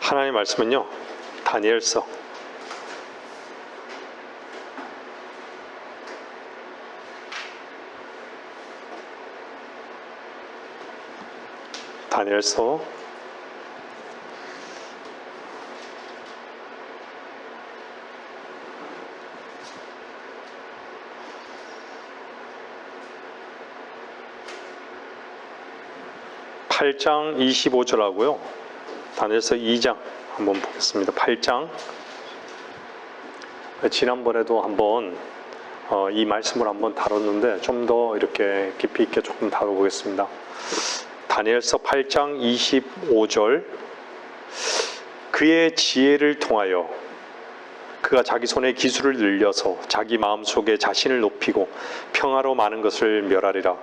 하나님의 말씀은요, 다니엘서 8장 25절하고요. 다니엘서 2장 한번 보겠습니다. 8장. 지난번에도 한번 이 말씀을 한번 다뤘는데 좀 더 이렇게 깊이 있게 조금 다뤄보겠습니다. 다니엘서 8장 25절. 그의 지혜를 통하여 그가 자기 손에 기술을 늘려서 자기 마음속에 자신을 높이고 평화로 많은 것을 멸하리라.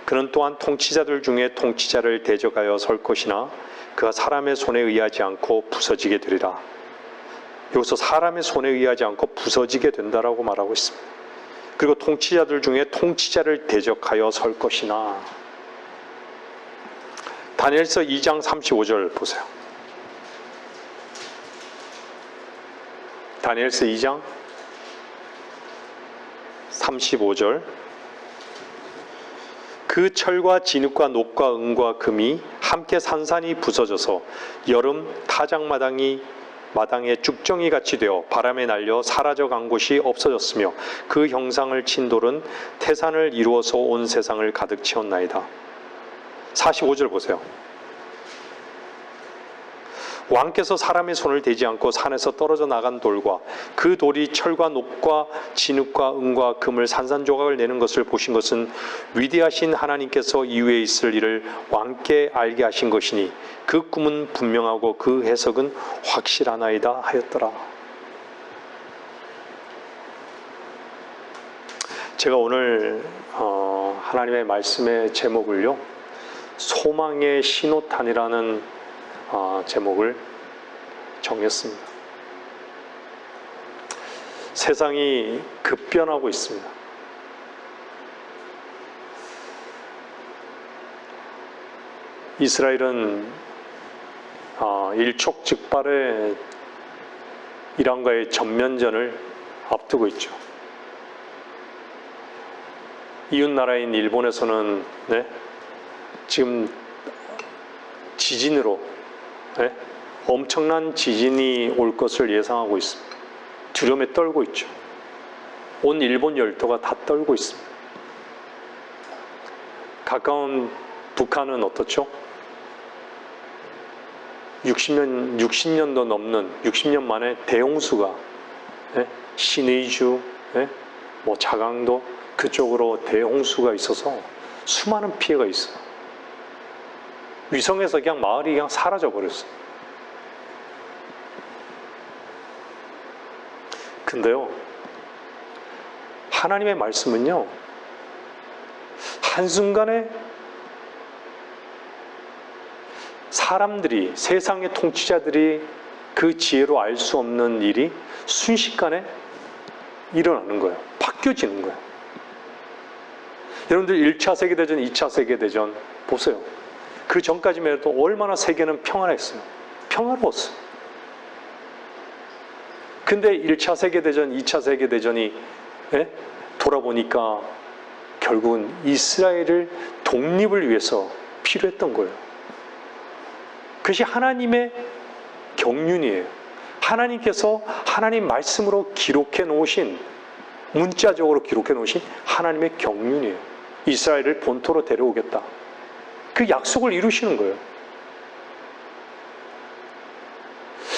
그는 또한 통치자들 중에 통치자를 대적하여 설 것이나 그가 사람의 손에 의하지 않고 부서지게 되리라. 여기서 사람의 손에 의하지 않고 부서지게 된다라고 말하고 있습니다. 그리고 통치자들 중에 통치자를 대적하여 설 것이나. 다니엘서 2장 35절 보세요. 다니엘서 2장 35절. 그 철과 진흙과 녹과 은과 금이 함께 산산이 부서져서 여름 타작마당에 쭉정이 같이 되어 바람에 날려 사라져 간 곳이 없어졌으며 그 형상을 친 돌은 태산을 이루어서 온 세상을 가득 채웠나이다. 45절 보세요. 왕께서 사람의 손을 대지 않고 산에서 떨어져 나간 돌과 그 돌이 철과 녹과 진흙과 은과 금을 산산조각을 내는 것을 보신 것은 위대하신 하나님께서 이후에 있을 일을 왕께 알게 하신 것이니 그 꿈은 분명하고 그 해석은 확실하나이다 하였더라. 제가 오늘 하나님의 말씀의 제목을요, 소망의 신호탄이라는 제목을 정했습니다. 세상이 급변하고 있습니다. 이스라엘은 일촉즉발의 이란과의 전면전을 앞두고 있죠. 이웃나라인 일본에서는 지금 지진으로 엄청난 지진이 올 것을 예상하고 있습니다. 두려움에 떨고 있죠. 온 일본 열도가 다 떨고 있습니다. 가까운 북한은 어떻죠? 60년도 넘는 60년 만에 대홍수가 신의주, 자강도 그쪽으로 대홍수가 있어서 수많은 피해가 있어요. 위성에서 그냥 마을이 그냥 사라져 버렸어요. 근데요, 하나님의 말씀은요, 한순간에 사람들이, 세상의 통치자들이 그 지혜로 알 수 없는 일이 순식간에 일어나는 거예요. 바뀌어지는 거예요. 여러분들 1차 세계대전, 2차 세계대전 보세요. 그 전까지만 해도 얼마나 세계는 평안했어요. 평화로웠어요. 근데 1차 세계대전, 2차 세계대전이 돌아보니까 결국은 이스라엘을 독립을 위해서 필요했던 거예요. 그것이 하나님의 경륜이에요. 하나님께서 하나님 말씀으로 기록해 놓으신, 문자적으로 기록해 놓으신 하나님의 경륜이에요. 이스라엘을 본토로 데려오겠다. 그 약속을 이루시는 거예요.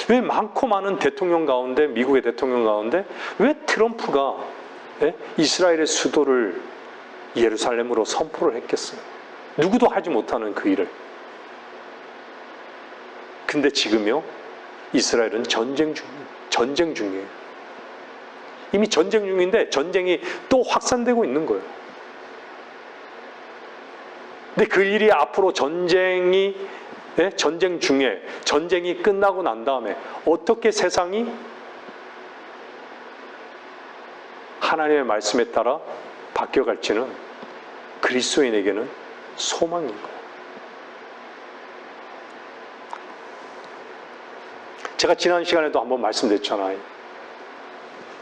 왜 많고 많은 대통령 가운데, 미국의 대통령 가운데 왜 트럼프가 이스라엘의 수도를 예루살렘으로 선포를 했겠어요? 누구도 하지 못하는 그 일을. 근데 지금요, 이스라엘은 전쟁 중이에요. 이미 전쟁 중인데 전쟁이 또 확산되고 있는 거예요. 근데 그 일이 앞으로 전쟁 중에, 전쟁이 끝나고 난 다음에 어떻게 세상이 하나님의 말씀에 따라 바뀌어갈지는 그리스도인에게는 소망인 거예요. 제가 지난 시간에도 한번 말씀드렸잖아요.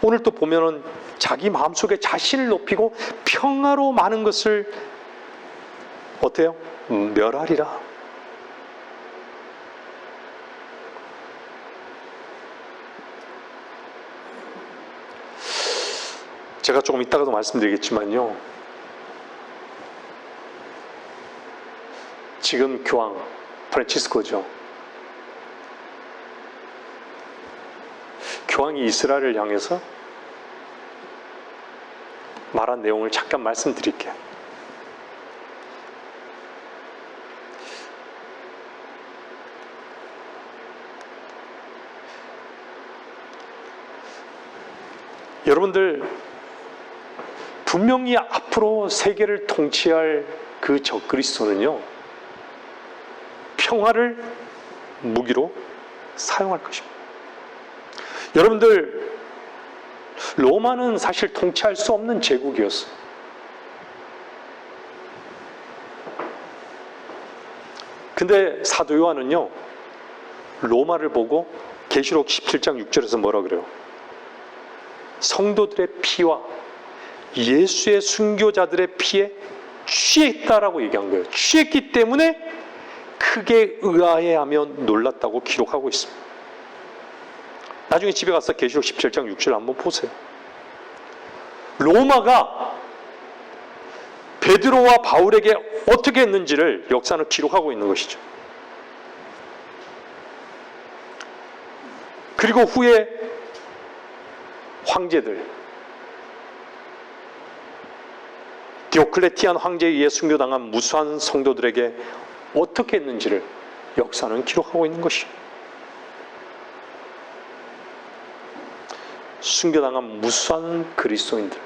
오늘 또 보면은 자기 마음속에 자신을 높이고 평화로 많은 것을 어때요? 멸하리라. 제가 조금 이따가도 말씀드리겠지만요. 지금 교황 프란치스코죠. 교황이 이스라엘을 향해서 말한 내용을 잠깐 말씀드릴게요. 여러분들 분명히 앞으로 세계를 통치할 그 적그리스도는요, 평화를 무기로 사용할 것입니다. 여러분들, 로마는 사실 통치할 수 없는 제국이었어요. 근데 사도 요한은요, 로마를 보고 계시록 17장 6절에서 뭐라 그래요? 성도들의 피와 예수의 순교자들의 피에 취했다라고 얘기한 거예요. 취했기 때문에 크게 의아해하며 놀랐다고 기록하고 있습니다. 나중에 집에 가서 계시록 17장 6절 한번 보세요. 로마가 베드로와 바울에게 어떻게 했는지를 역사는 기록하고 있는 것이죠. 그리고 후에 황제들, 디오클레티안 황제에 의해 순교당한 무수한 성도들에게 어떻게 했는지를 역사는 기록하고 있는 것이죠. 순교당한 무수한 그리스도인들.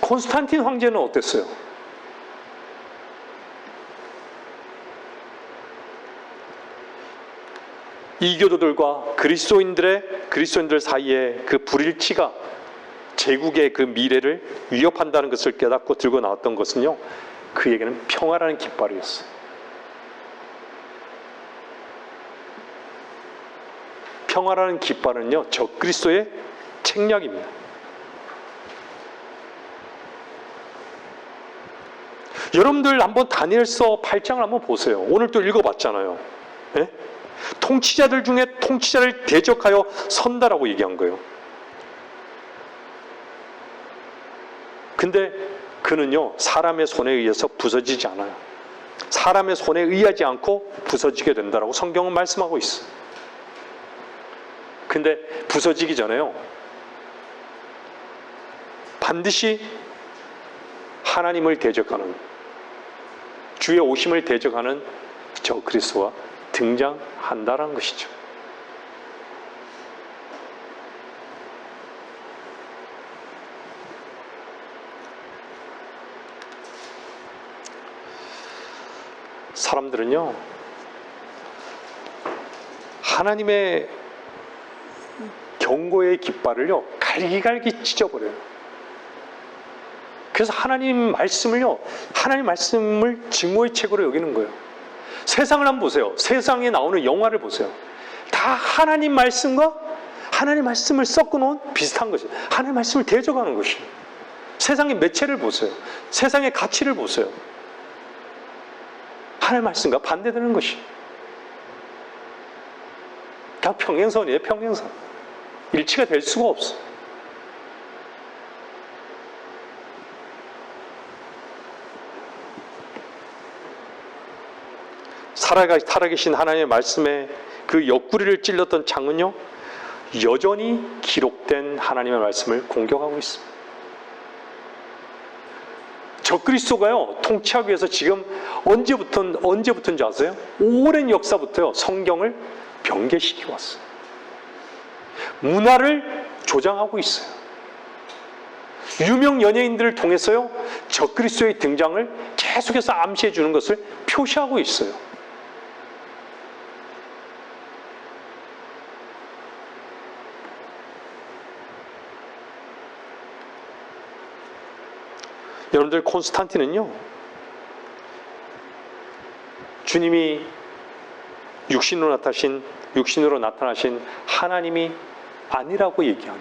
콘스탄틴 황제는 어땠어요? 이교도들과 그리스도인들 사이에 그 불일치가 제국의 그 미래를 위협한다는 것을 깨닫고 들고 나왔던 것은요, 그에게는 평화라는 깃발이었어요. 평화라는 깃발은요, 적그리스도의 책략입니다. 여러분들 한번 다니엘서 8장을 한번 보세요. 오늘 또 읽어봤잖아요. 네? 통치자들 중에 통치자를 대적하여 선다라고 얘기한 거예요. 근데 그는요, 사람의 손에 의해서 부서지지 않아요. 사람의 손에 의하지 않고 부서지게 된다라고 성경은 말씀하고 있어요. 근데 부서지기 전에요, 반드시 하나님을 대적하는, 주의 오심을 대적하는 저 그리스도가 등장한다라는 것이죠. 사람들은요, 하나님의 경고의 깃발을요, 갈기갈기 찢어버려요. 그래서 하나님 말씀을 증오의 책으로 여기는 거예요. 세상을 한번 보세요. 세상에 나오는 영화를 보세요. 다 하나님 말씀과 하나님 말씀을 섞어놓은 비슷한 것이에요. 하나님 말씀을 대적하는 것이에요. 세상의 매체를 보세요. 세상의 가치를 보세요. 하나님 말씀과 반대되는 것이에요. 다 평행선이에요. 평행선. 일치가 될 수가 없어요. 살아계신 하나님의 말씀에 그 옆구리를 찔렀던 창은요, 여전히 기록된 하나님의 말씀을 공격하고 있습니다. 적그리스도가요, 통치하기 위해서 지금 언제부터인지 아세요? 오랜 역사부터요, 성경을 변개시켜 왔어요. 문화를 조장하고 있어요. 유명 연예인들을 통해서요, 적그리스도의 등장을 계속해서 암시해 주는 것을 표시하고 있어요. 여러분들, 콘스탄틴은요, 주님이 육신으로 나타나신 하나님이 아니라고 얘기하는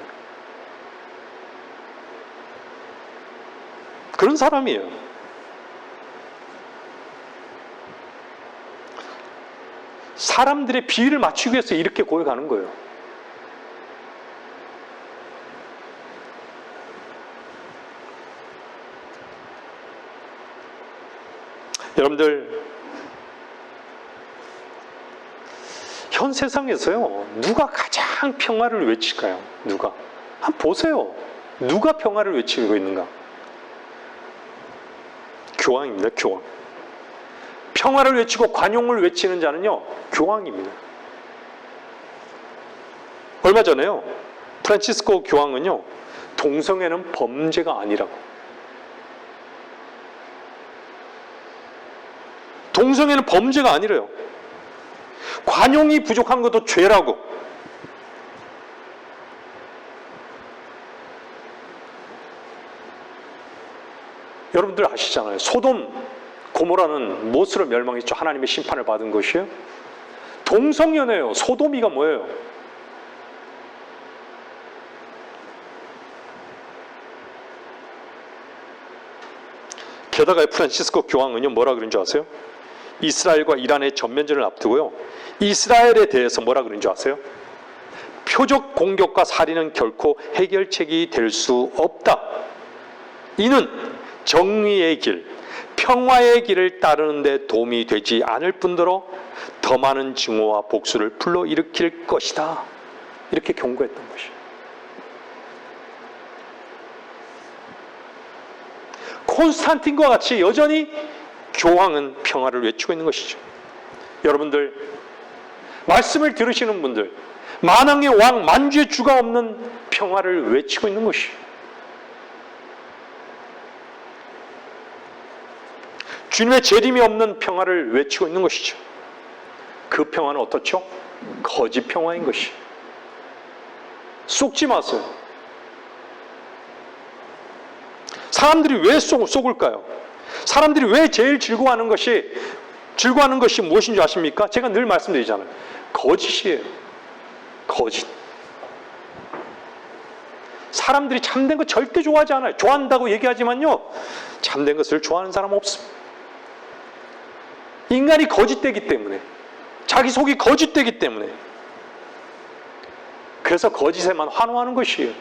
그런 사람이에요. 사람들의 비위를 맞추기 위해서 이렇게 고백하는 거예요. 여러분들, 현 세상에서요, 누가 가장 평화를 외칠까요? 누가? 한번 보세요. 누가 평화를 외치고 있는가? 교황입니다, 교황. 평화를 외치고 관용을 외치는 자는요, 교황입니다. 얼마 전에요, 프란치스코 교황은요, 동성애는 범죄가 아니라고. 동성애는 범죄가 아니래요. 관용이 부족한 것도 죄라고. 여러분들 아시잖아요. 소돔, 고모라는 무엇으로 멸망했죠? 하나님의 심판을 받은 것이에요? 동성연애예요. 소돔이가 뭐예요? 게다가 프란치스코 교황은요, 뭐라 그런 줄 아세요? 이스라엘과 이란의 전면전을 앞두고요, 이스라엘에 대해서 뭐라 그런 줄 아세요? 표적 공격과 살인은 결코 해결책이 될 수 없다. 이는 정의의 길, 평화의 길을 따르는 데 도움이 되지 않을 뿐더러 더 많은 증오와 복수를 불러일으킬 것이다. 이렇게 경고했던 것이에요. 콘스탄틴과 같이 여전히 교황은 평화를 외치고 있는 것이죠. 여러분들, 말씀을 들으시는 분들, 만왕의 왕, 만주의 주가 없는 평화를 외치고 있는 것이에요. 주님의 재림이 없는 평화를 외치고 있는 것이죠. 그 평화는 어떻죠? 거짓 평화인 것이. 속지 마세요. 사람들이 왜 속을까요? 사람들이 왜 제일 즐거워하는 것이 무엇인 줄 아십니까? 제가 늘 말씀드리잖아요. 거짓이에요. 거짓. 사람들이 참된 거 절대 좋아하지 않아요. 좋아한다고 얘기하지만요, 참된 것을 좋아하는 사람 없습니다. 인간이 거짓되기 때문에, 자기 속이 거짓되기 때문에, 그래서 거짓에만 환호하는 것이에요.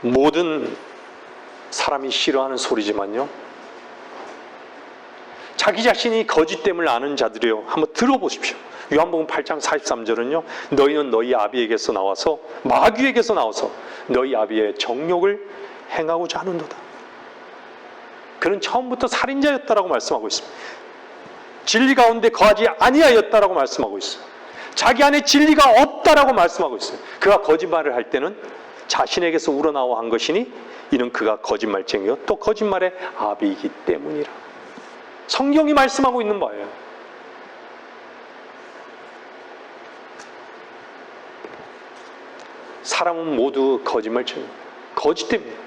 모든 사람이 싫어하는 소리지만요, 자기 자신이 거짓됨을 아는 자들이요, 한번 들어보십시오. 요한복음 8장 43절은요, 너희는 너희 아비에게서 나와서, 마귀에게서 나와서 너희 아비의 정욕을 행하고자 하는도다. 그는 처음부터 살인자였다라고 말씀하고 있습니다. 진리 가운데 거하지 아니하였다라고 말씀하고 있어요. 자기 안에 진리가 없다라고 말씀하고 있어요. 그가 거짓말을 할 때는 자신에게서 우러나와 한 것이니 이는 그가 거짓말쟁이요 또 거짓말의 아비이기 때문이라. 성경이 말씀하고 있는 바예요. 사람은 모두 거짓말쟁이입니다. 거짓됩니다.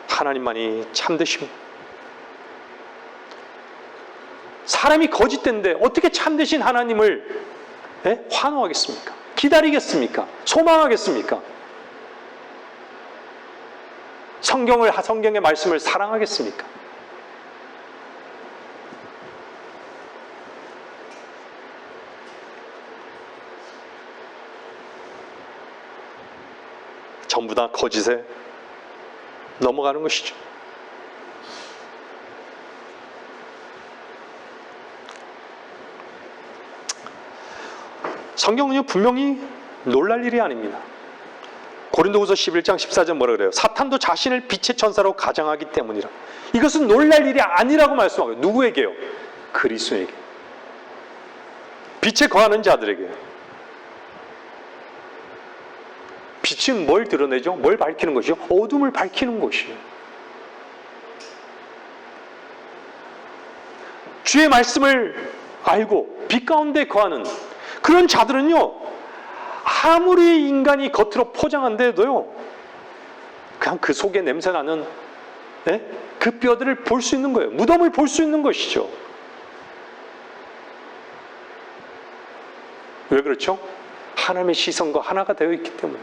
하나님만이 참되십니다. 사람이 거짓된데 어떻게 참되신 하나님을 환호하겠습니까? 기다리겠습니까? 소망하겠습니까? 성경의 말씀을 사랑하겠습니까? 전부 다 거짓에 넘어가는 것이죠. 성경은요, 분명히 놀랄 일이 아닙니다. 고린도후서 11장 14절 뭐라 그래요? 사탄도 자신을 빛의 천사로 가장하기 때문이라. 이것은 놀랄 일이 아니라고 말씀하고요. 누구에게요? 그리스도에게. 빛에 거하는 자들에게. 빛은 뭘 드러내죠? 뭘 밝히는 것이죠? 어둠을 밝히는 것이에요. 주의 말씀을 알고 빛 가운데 거하는 그런 자들은요, 아무리 인간이 겉으로 포장한데도요, 그냥 그 속에 냄새나는 그 뼈들을 볼 수 있는 거예요. 무덤을 볼 수 있는 것이죠. 왜 그렇죠? 하나님의 시선과 하나가 되어 있기 때문에.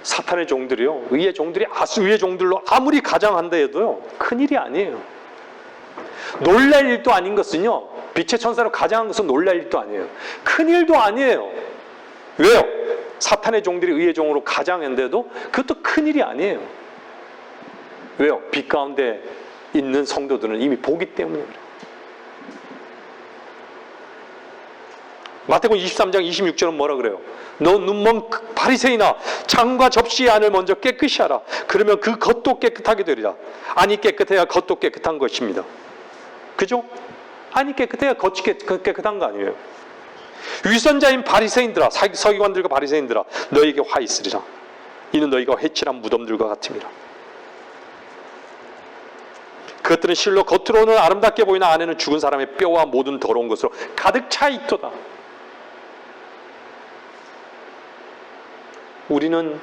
사탄의 종들이요, 의의 종들이 의의 종들로 아무리 가장한다 해도요, 큰일이 아니에요. 놀랄 일도 아닌 것은요, 빛의 천사로 가장한 것은 놀랄 일도 아니에요. 큰일도 아니에요. 왜요? 사탄의 종들이 의의 종으로 가장한데도 그것도 큰일이 아니에요. 왜요? 빛 가운데 있는 성도들은 이미 보기 때문에 그래요. 마태복음 23장 26절은 뭐라 그래요? 너 눈먼 바리새인아, 창과 접시의 안을 먼저 깨끗이 하라. 그러면 그 겉도 깨끗하게 되리라. 안이 깨끗해야 겉도 깨끗한 것입니다. 그죠? 안이 깨끗해야 겉이 깨끗한 거 아니에요. 위선자인 바리새인들아, 서기관들과 바리새인들아, 너에게 화 있으리라. 이는 너희가 회칠한 무덤들과 같음이라. 그것들은 실로 겉으로는 아름답게 보이나 안에는 죽은 사람의 뼈와 모든 더러운 것으로 가득 차 있도다. 우리는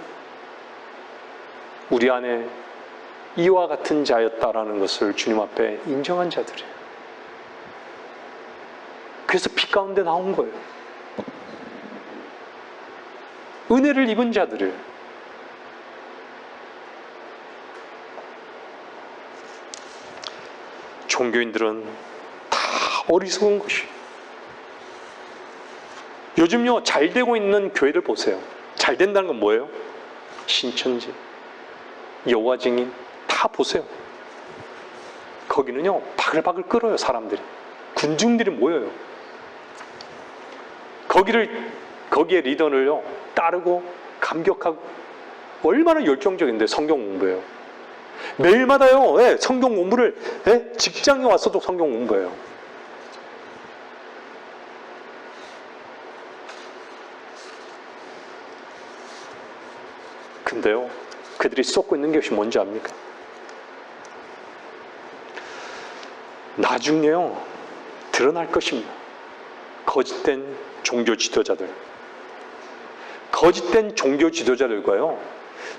우리 안에 이와 같은 자였다라는 것을 주님 앞에 인정한 자들이에요. 그래서 빛 가운데 나온 거예요. 은혜를 입은 자들을. 종교인들은 다 어리석은 것이에요. 요즘요, 잘 되고 있는 교회를 보세요. 잘 된다는 건 뭐예요? 신천지, 여호와 증인 다 보세요. 거기는요, 바글바글 끓어요. 사람들이, 군중들이 모여요. 거기에 리더를요 따르고 감격하고, 얼마나 열정적인데 성경 공부예요. 매일마다요, 성경 공부를, 직장에 와서도 성경 공부예요. 근데요, 그들이 쏟고 있는 것이 뭔지 압니까? 나중에요, 드러날 것입니다. 거짓된 종교 지도자들. 거짓된 종교 지도자들과요,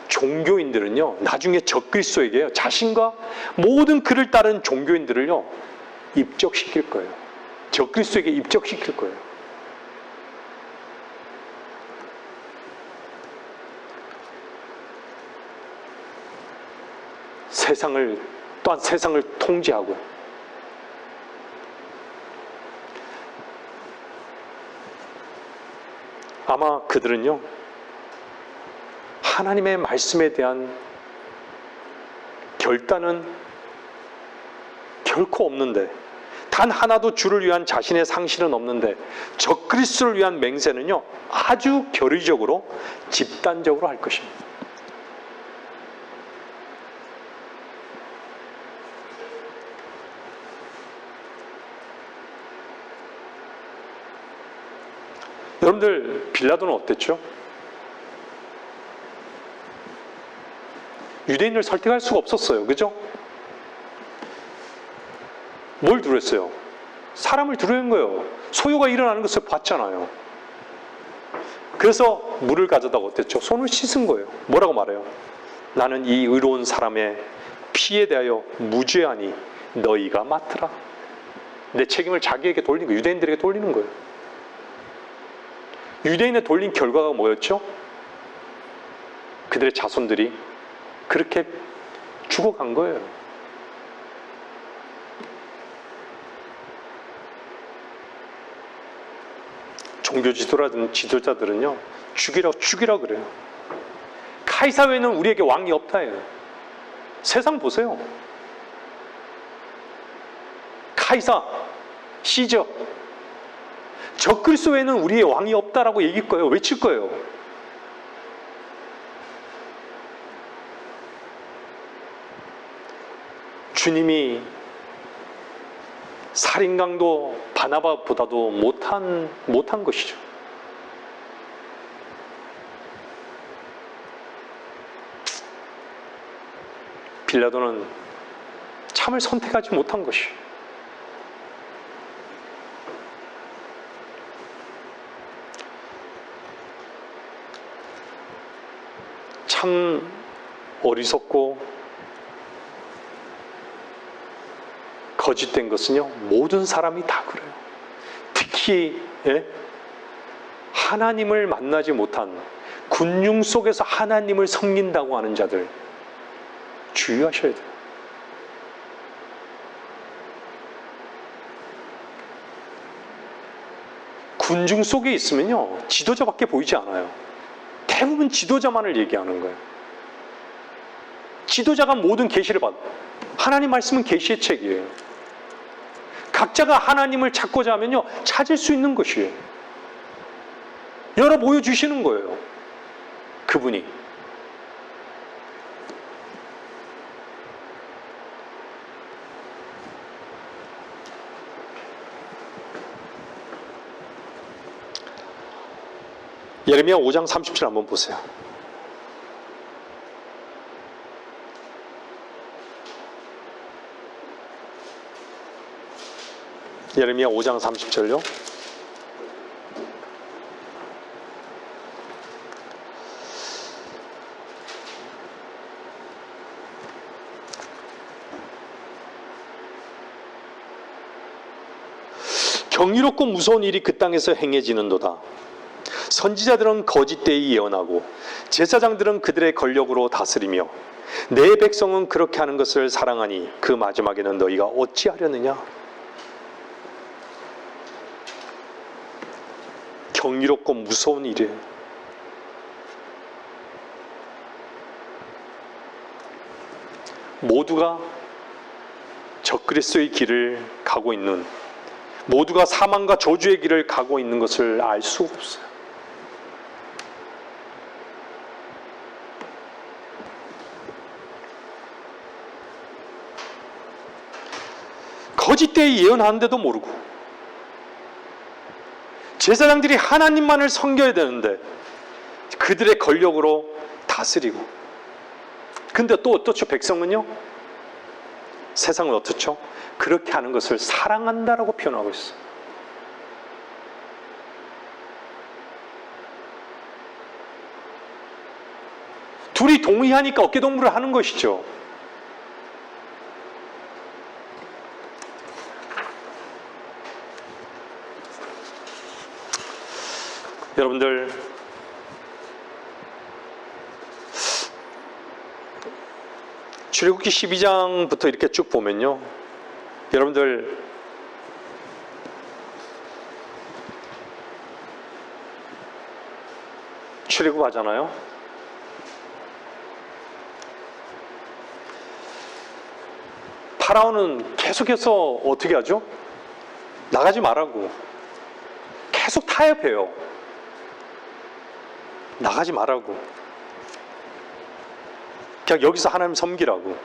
종교인들은요, 나중에 적그리스도에게요, 자신과 모든 그를 따른 종교인들을요, 입적시킬 거예요. 적그리스도에게 입적시킬 거예요. 또한 세상을 통제하고, 아마 그들은요, 하나님의 말씀에 대한 결단은 결코 없는데, 단 하나도 주를 위한 자신의 상실은 없는데, 적그리스도를 위한 맹세는요, 아주 결의적으로 집단적으로 할 것입니다. 여러분들, 빌라도는 어땠죠? 유대인을 설득할 수가 없었어요. 그죠? 뭘 두려웠어요? 사람을 두려운 거예요. 소요가 일어나는 것을 봤잖아요. 그래서 물을 가져다가 어땠죠? 손을 씻은 거예요. 뭐라고 말해요? 나는 이 의로운 사람의 피에 대하여 무죄하니 너희가 맡으라. 내 책임을 자기에게 돌리는 거예요. 유대인들에게 돌리는 거예요. 유대인에 돌린 결과가 뭐였죠? 그들의 자손들이 그렇게 죽어간 거예요. 종교 지도자들은요, 죽이라 그래요. 카이사 외에는 우리에게 왕이 없다예요. 세상 보세요. 카이사, 시저, 적그리스도 외에는 우리의 왕이 없다라고 얘기할 거예요. 외칠 거예요. 주님이 살인강도 바나바보다도 못한 것이죠. 빌라도는 참을 선택하지 못한 것이. 참 어리석고 거짓된 것은요, 모든 사람이 다 그래요. 특히 하나님을 만나지 못한 군중 속에서 하나님을 섬긴다고 하는 자들 주의하셔야 돼요. 군중 속에 있으면요, 지도자밖에 보이지 않아요. 대부분 지도자만을 얘기하는 거예요. 지도자가 모든 계시를 받아. 하나님 말씀은 계시의 책이에요. 각자가 하나님을 찾고자 하면요, 찾을 수 있는 것이에요. 열어 보여주시는 거예요. 그분이. 예레미야 5장 30절 한번 보세요. 예레미야 5장 30절요. 경이롭고 무서운 일이 그 땅에서 행해지는도다. 선지자들은 거짓되이 예언하고 제사장들은 그들의 권력으로 다스리며 내 백성은 그렇게 하는 것을 사랑하니 그 마지막에는 너희가 어찌하려느냐. 경이롭고 무서운 일이에요. 모두가 적그리스도의 길을 가고 있는, 모두가 사망과 저주의 길을 가고 있는 것을 알 수가 없어요. 거짓되이 예언하는데도 모르고, 제사장들이 하나님만을 섬겨야 되는데 그들의 권력으로 다스리고. 근데 또 어떻죠? 백성은요, 세상은 어떻죠? 그렇게 하는 것을 사랑한다라고 표현하고 있어요. 둘이 동의하니까 어깨동무를 하는 것이죠. 여러분들, 출애굽기 12장부터 이렇게 쭉 보면요, 여러분들 출애굽 하잖아요. 파라오는 계속해서 어떻게 하죠? 나가지 말라고 계속 타협해요. 나가지 말라고. 그냥 여기서 하나님 섬기라고.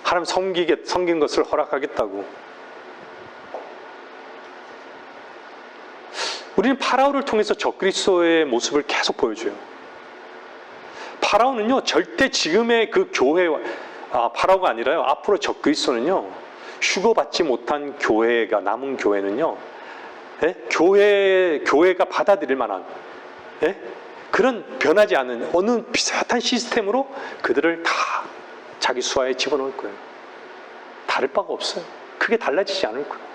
하나님 섬긴 것을 허락하겠다고. 우리는 파라오를 통해서 적그리스도의 모습을 계속 보여줘요. 파라오는요, 절대 지금의 그 교회와, 파라오가 아니라요, 앞으로 적그리스도는요, 휴거받지 못한 교회가, 남은 교회는요, 교회가 받아들일 만한, 그런 변하지 않은 어느 비슷한 시스템으로 그들을 다 자기 수하에 집어넣을 거예요. 다를 바가 없어요. 크게 달라지지 않을 거예요.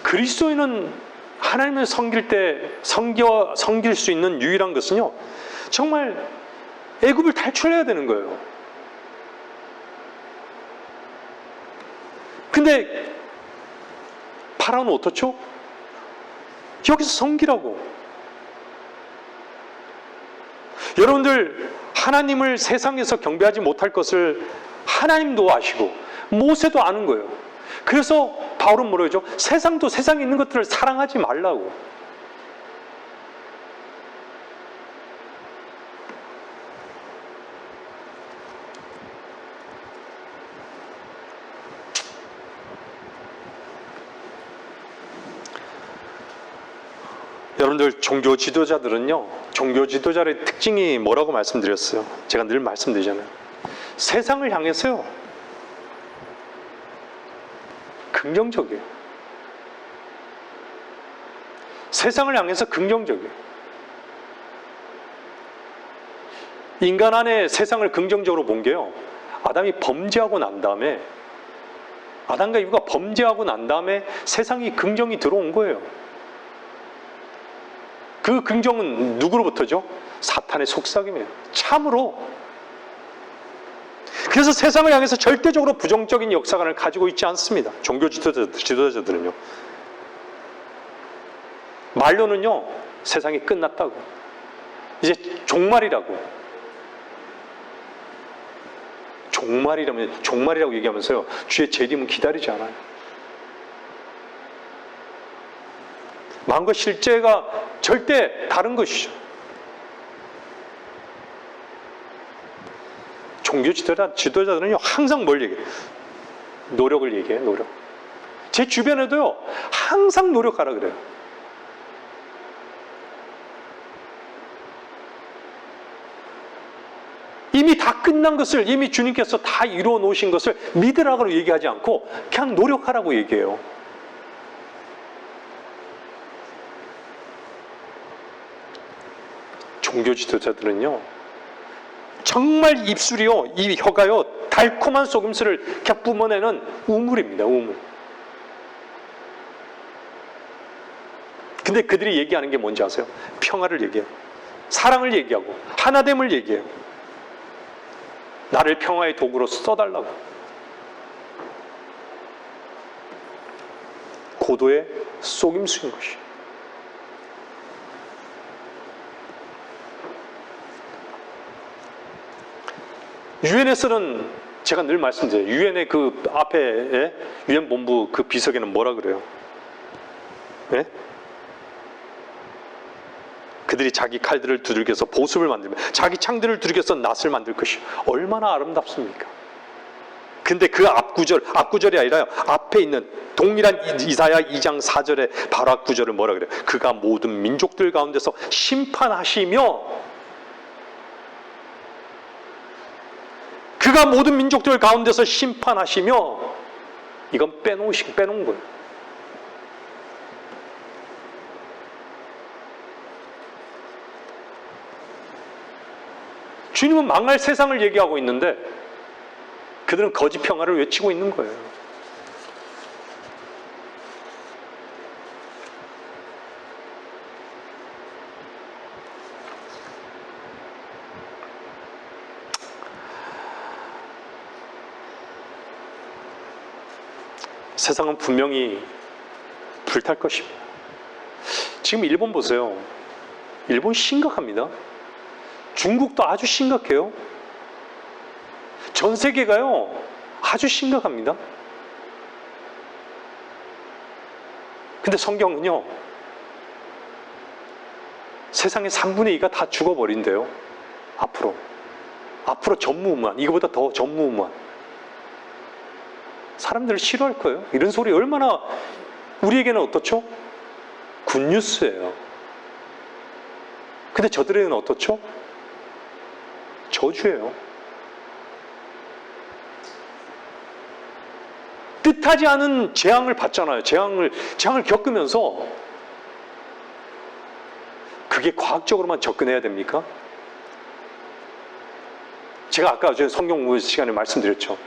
그리스도인은 하나님을 섬길 때 섬길 수 있는 유일한 것은요, 정말 애굽을 탈출해야 되는 거예요. 근데 파라오는 어떻죠? 여기서 섬기라고. 여러분들, 하나님을 세상에서 경배하지 못할 것을 하나님도 아시고 모세도 아는 거예요. 그래서 바울은 뭐라고 하죠? 세상도 세상에 있는 것들을 사랑하지 말라고. 여러분들 종교 지도자들은요, 종교 지도자의 특징이 뭐라고 말씀드렸어요? 제가 늘 말씀드리잖아요. 세상을 향해서요, 긍정적이에요. 세상을 향해서 긍정적이에요. 인간 안에 세상을 긍정적으로 본 게요, 아담이 범죄하고 난 다음에, 아담과 이브가 범죄하고 난 다음에 세상이 긍정이 들어온 거예요. 그 긍정은 누구로부터죠? 사탄의 속삭임이에요. 참으로. 그래서 세상을 향해서 절대적으로 부정적인 역사관을 가지고 있지 않습니다. 종교 지도자들은요. 말로는요, 세상이 끝났다고. 이제 종말이라고. 종말이라고 얘기하면서요, 주의 재림은 기다리지 않아요. 마음과 실제가 절대 다른 것이죠. 종교 지도자들은요, 항상 뭘 얘기해요? 노력을 얘기해요, 노력. 제 주변에도요, 항상 노력하라 그래요. 이미 다 끝난 것을, 이미 주님께서 다 이루어 놓으신 것을 믿으라고 얘기하지 않고 그냥 노력하라고 얘기해요. 종교 지도자들은요, 정말 입술이요, 이 혀가요, 달콤한 속임수를 그냥 뿜어내는 우물입니다, 우물. 근데 그들이 얘기하는 게 뭔지 아세요? 평화를 얘기해요. 사랑을 얘기하고, 하나됨을 얘기해요. 나를 평화의 도구로 써달라고. 고도의 속임수인 것이. 유엔에서는 제가 늘 말씀드려요. 유엔의 그 앞에, 유엔 본부 그 비석에는 뭐라 그래요? 네? 그들이 자기 칼들을 두들겨서 보습을 만들면, 자기 창들을 두들겨서 낫을 만들 것이 얼마나 아름답습니까? 근데 그 앞구절이 아니라요, 앞에 있는 동일한 이사야 2장 4절의 바로 앞구절을 뭐라 그래요? 그가 모든 민족들 가운데서 심판하시며, 그가 모든 민족들 가운데서 심판하시며, 이건 빼놓은 거예요. 주님은 망할 세상을 얘기하고 있는데 그들은 거짓 평화를 외치고 있는 거예요. 세상은 분명히 불탈 것입니다. 지금 일본 보세요. 일본 심각합니다. 중국도 아주 심각해요. 전 세계가요, 아주 심각합니다. 근데 성경은요, 세상의 3분의 2가 다 죽어버린대요. 앞으로 전무후무한, 이거보다 더 전무후무한. 사람들을 싫어할 거예요. 이런 소리 얼마나 우리에게는 어떻죠? 굿뉴스예요. 근데 저들에게는 어떻죠? 저주예요. 뜻하지 않은 재앙을 받잖아요. 재앙을 겪으면서 그게 과학적으로만 접근해야 됩니까? 제가 아까 성경 공부 시간에 말씀드렸죠.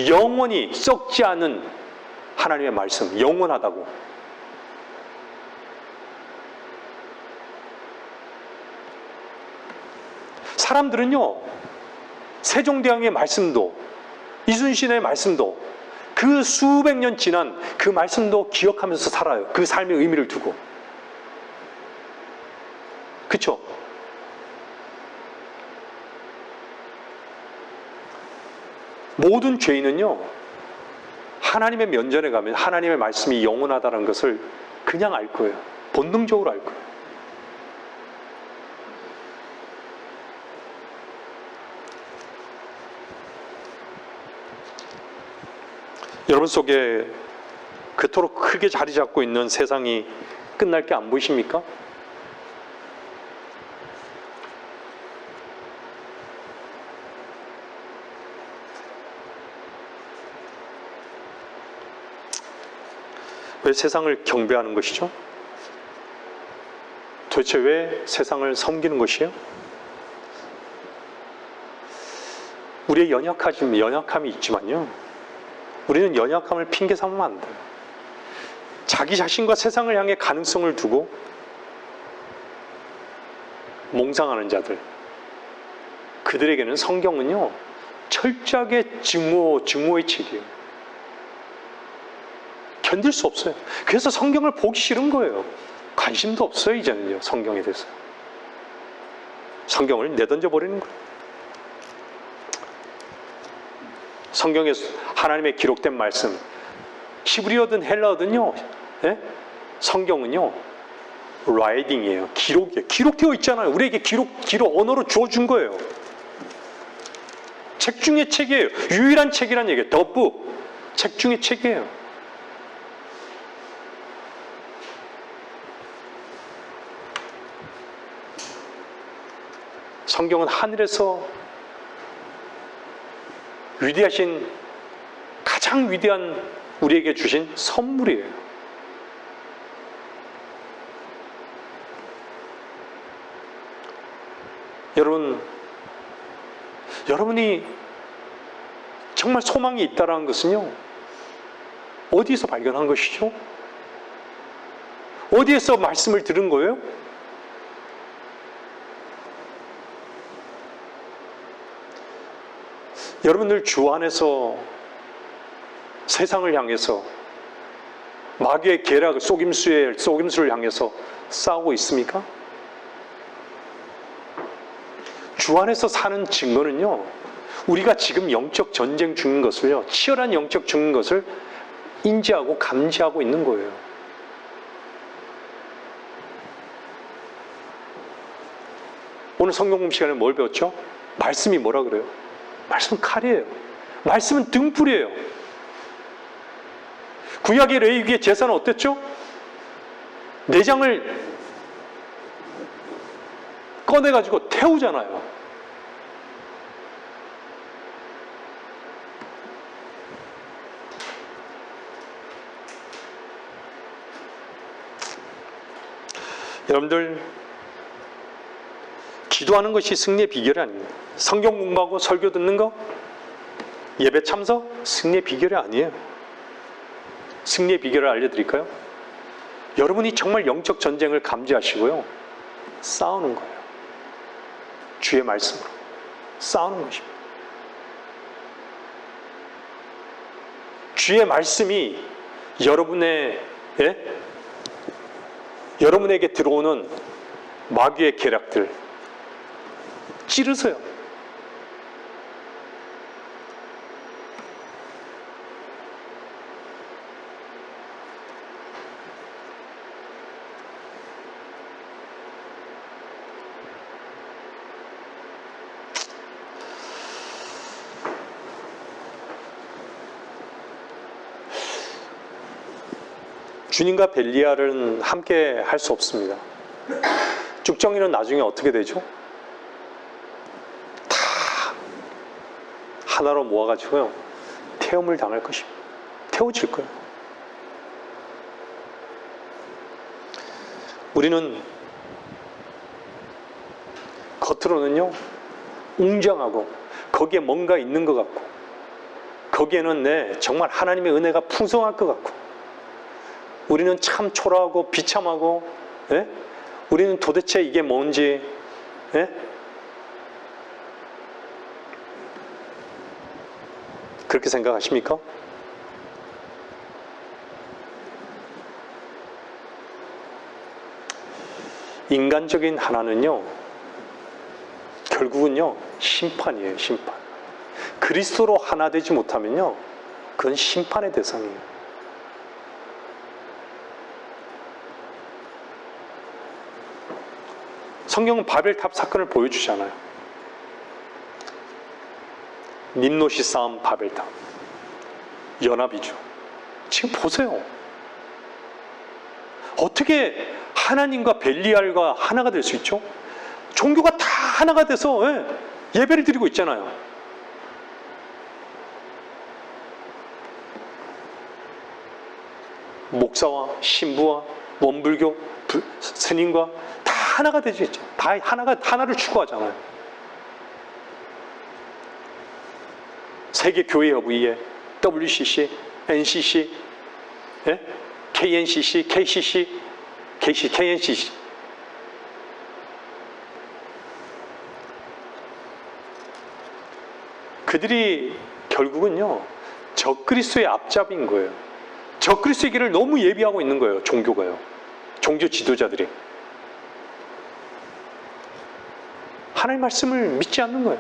영원히 썩지 않은 하나님의 말씀, 영원하다고. 사람들은요, 세종대왕의 말씀도, 이순신의 말씀도, 그 수백 년 지난 그 말씀도 기억하면서 살아요. 그 삶의 의미를 두고. 그쵸? 모든 죄인은요, 하나님의 면전에 가면 하나님의 말씀이 영원하다는 것을 그냥 알 거예요. 본능적으로 알 거예요. 여러분 속에 그토록 크게 자리 잡고 있는 세상이 끝날 게 안 보이십니까? 왜 세상을 경배하는 것이죠? 도대체 왜 세상을 섬기는 것이에요? 우리의 연약함이 있지만요, 우리는 연약함을 핑계 삼으면 안 돼요. 자기 자신과 세상을 향해 가능성을 두고 몽상하는 자들, 그들에게는 성경은요 철저하게 증오의 책이에요. 견딜 수 없어요. 그래서 성경을 보기 싫은 거예요. 관심도 없어요. 이제는요 성경에 대해서. 성경을 내던져 버리는 거예요. 성경에 하나님의 기록된 말씀, 히브리어든 헬라어든요, 성경은요 라이딩이에요. 기록이에요. 기록되어 있잖아요. 우리에게 기록 언어로 주어준 거예요. 책 중의 책이에요. 유일한 책이란 얘기예요. The book. 책 중의 책이에요. 성경은 하늘에서 위대하신, 가장 위대한 우리에게 주신 선물이에요. 여러분이 정말 소망이 있다는 것은요, 어디서 발견한 것이죠? 어디에서 말씀을 들은 거예요? 여러분들 주 안에서 세상을 향해서 마귀의 계략, 속임수를 향해서 싸우고 있습니까? 주 안에서 사는 증거는요, 우리가 지금 영적 전쟁 중인 것을요, 치열한 영적 중인 것을 인지하고 감지하고 있는 거예요. 오늘 성경 공부 시간에 뭘 배웠죠? 말씀이 뭐라 그래요? 말씀은 칼이에요. 말씀은 등불이에요. 구약의 레위기의 제사는 어땠죠? 내장을 꺼내가지고 태우잖아요. 여러분들, 기도하는 것이 승리의 비결이 아닙니다. 성경 공부하고 설교 듣는 거, 예배 참석, 승리의 비결이 아니에요. 승리의 비결을 알려드릴까요? 여러분이 정말 영적 전쟁을 감지하시고요, 싸우는 거예요. 주의 말씀으로 싸우는 것입니다. 주의 말씀이 여러분에게 들어오는 마귀의 계략들 찌르세요. 주님과 벨리알은 함께 할 수 없습니다. 쭉정이는 나중에 어떻게 되죠? 다 하나로 모아가지고요, 태움을 당할 것입니다. 태워질 거예요. 우리는 겉으로는요 웅장하고 거기에 뭔가 있는 것 같고, 거기에는 정말 하나님의 은혜가 풍성할 것 같고, 우리는 참 초라하고 비참하고, 우리는 도대체 이게 뭔지, 그렇게 생각하십니까? 인간적인 하나는요, 결국은요 심판이에요. 심판. 그리스도로 하나 되지 못하면요, 그건 심판의 대상이에요. 성경은 바벨탑 사건을 보여주잖아요. nim롯이 쌓은 바벨탑, 연합이죠. 지금 보세요. 어떻게 하나님과 벨리알과 하나가 될 수 있죠? 종교가 다 하나가 돼서 예배를 드리고 있잖아요. 목사와 신부와 원불교 스님과 다 하나가 되죠. 다 하나를 추구하잖아요. 세계 교회 협의회, WCC, NCC, 예? KNCC, KCC, KNCC. 그들이 결국은요, 적그리스도의 앞잡이인 거예요. 적그리스도의 길을 너무 예비하고 있는 거예요, 종교가요. 종교 지도자들이. 하나님의 말씀을 믿지 않는 거예요.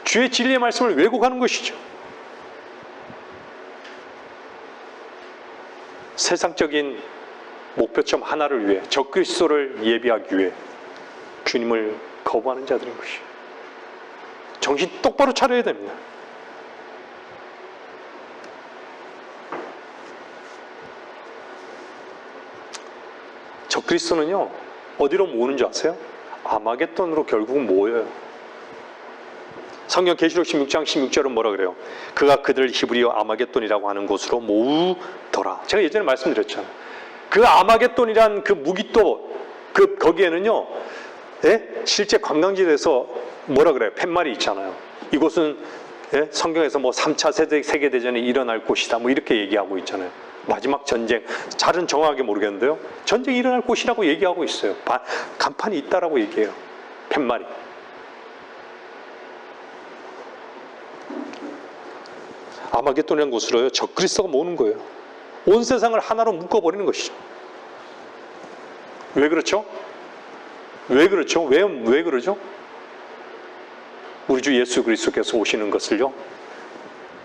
주의 진리의 말씀을 왜곡하는 것이죠. 세상적인 목표점 하나를 위해, 적그리스도를 예비하기 위해 주님을 거부하는 자들인 것이에요. 정신 똑바로 차려야 됩니다. 적그리스도는요, 어디로 모으는 줄 아세요? 아마겟돈으로 결국은 모여요. 성경 계시록 16장 16절은 뭐라 그래요? 그가 그들을 히브리어 아마겟돈이라고 하는 곳으로 모으더라. 제가 예전에 말씀드렸잖아요. 그 아마겟돈이란 그 무기또, 거기에는요, 예? 실제 관광지에서 뭐라 그래요? 팻말이 있잖아요. 이곳은, 예? 성경에서 뭐 3차 세계대전이 일어날 곳이다. 뭐 이렇게 얘기하고 있잖아요. 마지막 전쟁, 잘은 정확하게 모르겠는데요. 전쟁이 일어날 곳이라고 얘기하고 있어요. 간판이 있다라고 얘기해요. 팻말이. 아마겟돈이라는 곳으로요, 적그리스도가 모으는 거예요. 온 세상을 하나로 묶어버리는 것이죠. 왜 그렇죠? 왜 그렇죠? 왜 그러죠? 우리 주 예수 그리스도께서 오시는 것을요,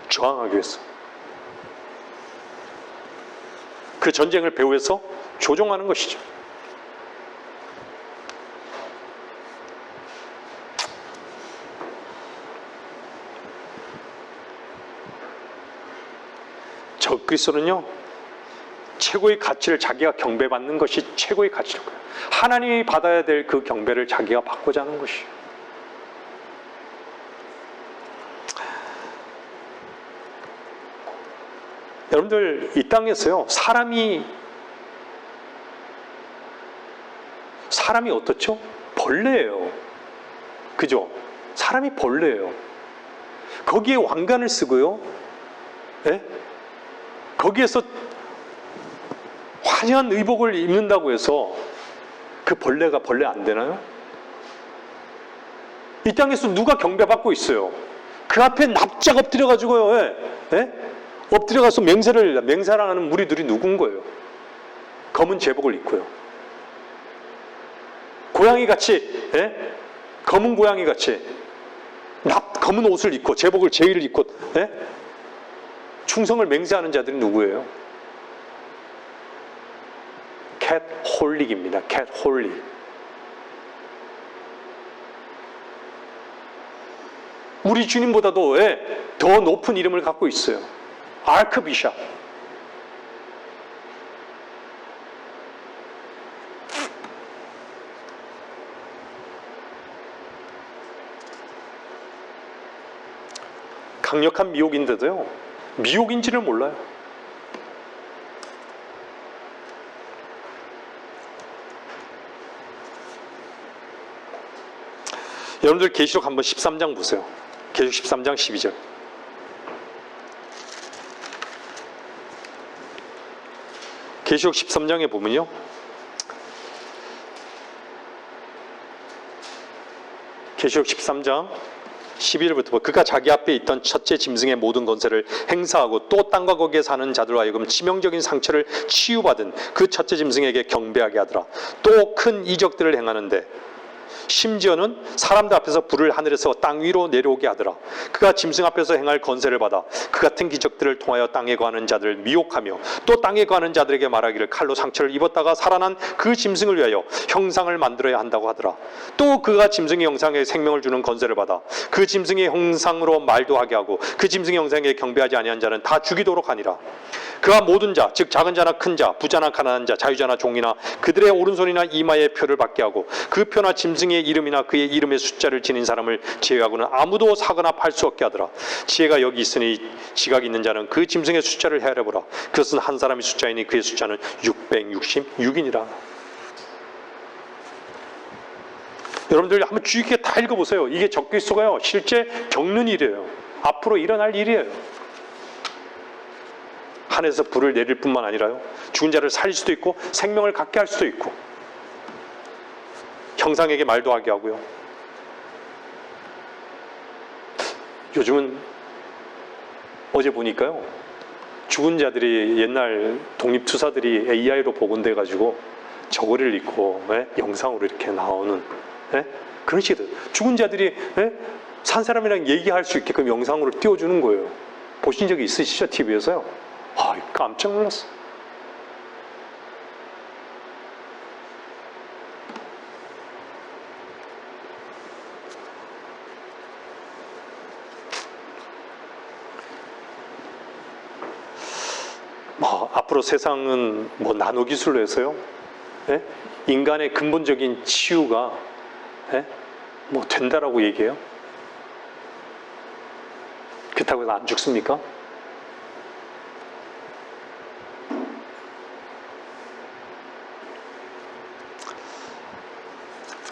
저항하기 위해서. 그 전쟁을 배후에서 조종하는 것이죠. 적그리스도는요, 최고의 가치를 자기가 경배받는 것이 최고의 가치일 거예요. 하나님이 받아야 될 그 경배를 자기가 받고자 하는 것이에요. 여러분들, 이 땅에서요, 사람이 어떻죠? 벌레예요. 그죠? 사람이 벌레예요. 거기에 왕관을 쓰고요, 예? 거기에서 화려한 의복을 입는다고 해서 그 벌레가 벌레 안 되나요? 이 땅에서 누가 경배받고 있어요? 그 앞에 납작 엎드려가지고요, 예? 예? 엎드려가서 맹세하는 무리들이 누군 거예요? 검은 제복을 입고요. 고양이같이, 예? 검은 고양이같이 검은 옷을 입고 제복을 제의를 입고, 예? 충성을 맹세하는 자들이 누구예요? 캣 홀릭입니다. 캣 홀릭. 우리 주님보다도 더 높은 이름을 갖고 있어요. 아크비샵. 강력한 미혹인데도요, 미혹인지를 몰라요. 여러분들 계시록 한번 13장 보세요. 계시록 13장 12절. 계시록 13장에 보면요, 계시록 13장 11절부터 그가 자기 앞에 있던 첫째 짐승의 모든 권세를 행사하고 또 땅과 거기에 사는 자들로 하여금 치명적인 상처를 치유받은 그 첫째 짐승에게 경배하게 하더라. 또 큰 이적들을 행하는데 심지어는 사람들 앞에서 불을 하늘에서 땅 위로 내려오게 하더라. 그가 짐승 앞에서 행할 권세를 받아 그 같은 기적들을 통하여 땅에 거하는 자들을 미혹하며 또 땅에 거하는 자들에게 말하기를 칼로 상처를 입었다가 살아난 그 짐승을 위하여 형상을 만들어야 한다고 하더라. 또 그가 짐승의 형상에 생명을 주는 권세를 받아 그 짐승의 형상으로 말도 하게 하고 그 짐승의 형상에 경배하지 아니한 자는 다 죽이도록 하니라. 그가 모든 자, 즉 작은 자나 큰 자, 부자나 가난한 자, 자유자나 종이나 그들의 오른손이나 이마에 표를 받게 하고 그 표나 짐승의 짐승의 이름이나 그의 이름의 숫자를 지닌 사람을 제외하고는 아무도 사거나 팔 수 없게 하더라. 지혜가 여기 있으니 지각이 있는 자는 그 짐승의 숫자를 헤아려보라. 그것은 한 사람의 숫자이니 그의 숫자는 666이니라. 여러분들 한번 주의 깊게 다 읽어보세요. 이게 적그리스도가요 실제 겪는 일이에요. 앞으로 일어날 일이에요. 하늘에서 불을 내릴 뿐만 아니라요, 죽은 자를 살릴 수도 있고 생명을 갖게 할 수도 있고, 형상에게 말도 하게 하고요. 요즘은 어제 보니까요, 죽은 자들이 옛날 독립투사들이 AI로 복원돼 가지고 저고리를 입고 영상으로 이렇게 나오는 그런 식이에요. 죽은 자들이 산 사람이랑 얘기할 수 있게끔 영상으로 띄워주는 거예요. 보신 적이 있으시죠? TV에서요? 깜짝 놀랐어. 앞으로 세상은 나노 기술로 해서요, 인간의 근본적인 치유가 된다라고 얘기해요. 그렇다고 해서 안 죽습니까?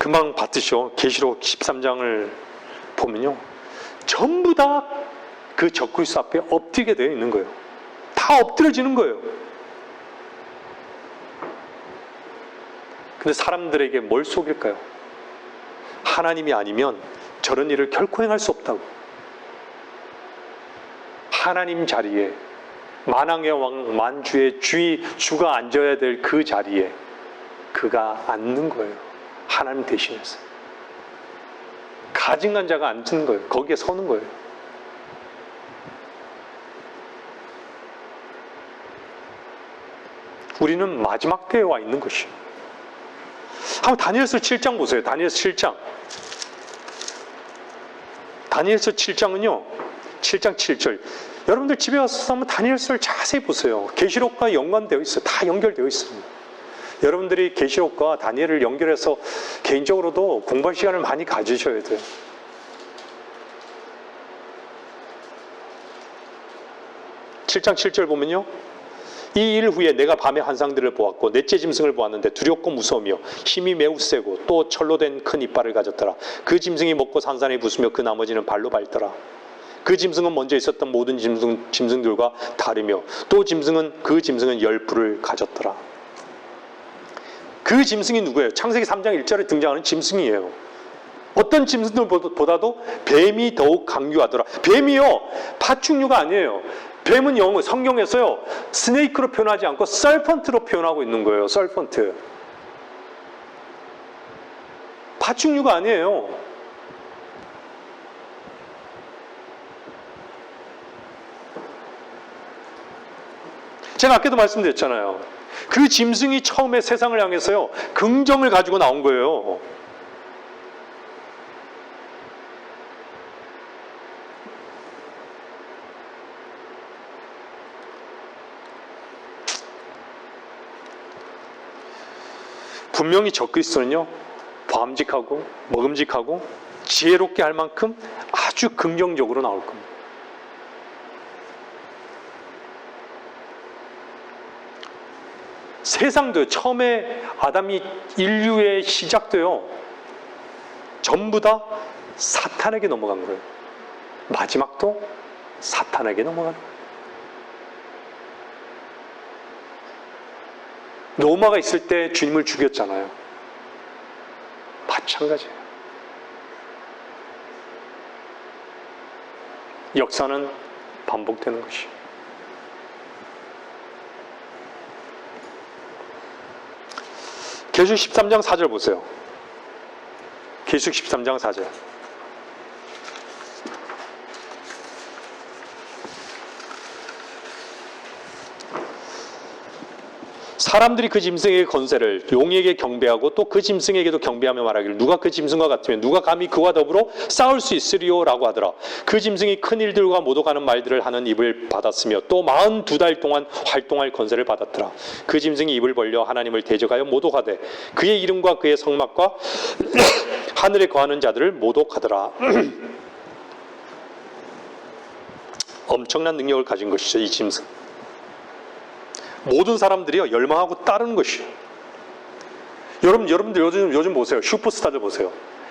금방 봤듯이요, 계시록 13장을 보면요, 전부 다 그 적그리스도 앞에 엎드리게 되어 있는 거예요. 다 엎드려지는 거예요. 근데 사람들에게 뭘 속일까요? 하나님이 아니면 저런 일을 결코 행할 수 없다고. 하나님 자리에, 만왕의 왕 만주의 주가 앉아야 될 그 자리에 그가 앉는 거예요. 하나님 대신해서. 가증한 자가 앉는 거예요. 거기에 서는 거예요. 우리는 마지막 때에 와 있는 것이에요. 한번 다니엘서 7장 보세요. 다니엘서 7장. 다니엘서 7장은요, 7장 7절. 여러분들 집에 가서 한번 다니엘서를 자세히 보세요. 계시록과 연관되어 있어요. 다 연결되어 있습니다. 여러분들이 계시록과 다니엘을 연결해서 개인적으로도 공부할 시간을 많이 가지셔야 돼요. (7장 7절) 보면요, 이 일 후에 내가 밤에 환상들을 보았고 넷째 짐승을 보았는데 두렵고 무서우며 힘이 매우 세고 또 철로 된 큰 이빨을 가졌더라. 그 짐승이 먹고 산산에 부수며 그 나머지는 발로 밟더라. 그 짐승은 먼저 있었던 모든 짐승들과 다르며 또 그 짐승은 10뿔을 가졌더라. 그 짐승이 누구예요? 창세기 3장 1절에 등장하는 짐승이에요. 어떤 짐승들보다도 뱀이 더욱 강교하더라. 뱀이요, 파충류가 아니에요. 뱀은 성경에서요, 스네이크로 표현하지 않고 설펀트로 표현하고 있는 거예요. 설펀트. 파충류가 아니에요. 제가 아까도 말씀드렸잖아요. 그 짐승이 처음에 세상을 향해서요, 긍정을 가지고 나온 거예요. 분명히 적그리스도는요, 바람직하고 먹음직하고 지혜롭게 할 만큼 아주 긍정적으로 나올 겁니다. 세상도요, 처음에 인류의 시작도요, 전부 다 사탄에게 넘어간 거예요. 마지막도 사탄에게 넘어가는 거예요. 노마가 있을 때 주님을 죽였잖아요. 마찬가지예요. 역사는 반복되는 것이에요. 계시록 13장 4절 보세요. 계시록 13장 4절. 사람들이 그 짐승에게 건세를, 용에게 경배하고 또 그 짐승에게도 경배하며 말하기를 누가 그 짐승과 같으면 누가 감히 그와 더불어 싸울 수 있으리요 라고 하더라. 그 짐승이 큰 일들과 모독하는 말들을 하는 입을 받았으며 또 42달 동안 활동할 건세를 받았더라. 그 짐승이 입을 벌려 하나님을 대적하여 모독하되 그의 이름과 그의 성막과 하늘에 거하는 자들을 모독하더라. 엄청난 능력을 가진 것이죠, 이 짐승. 모든 사람들이요 열망하고 따르는 것이에요. 여러분들 요즘 보세요. 슈퍼스타들 보세요.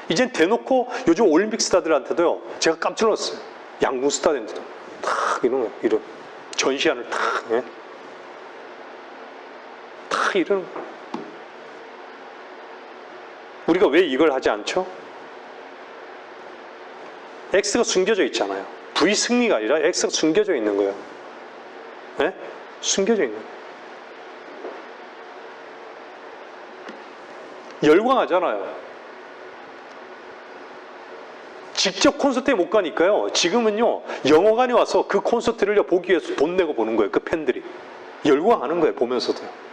이젠 대놓고 요즘 올림픽 스타들한테도요 제가 깜짝 놀랐어요. 양궁 스타들한테도 탁 이런 전시안을 탁, 예? 탁 이런. 우리가 왜 이걸 하지 않죠? X가 숨겨져 있잖아요. V 승리가 아니라 X가 숨겨져 있는 거예요. 예? 숨겨져 있는 거예요. 열광하잖아요. 직접 콘서트에 못 가니까요. 지금은요 영화관에 와서 그 콘서트를 보기 위해서 돈 내고 보는 거예요. 그 팬들이 열광하는 거예요. 보면서도요.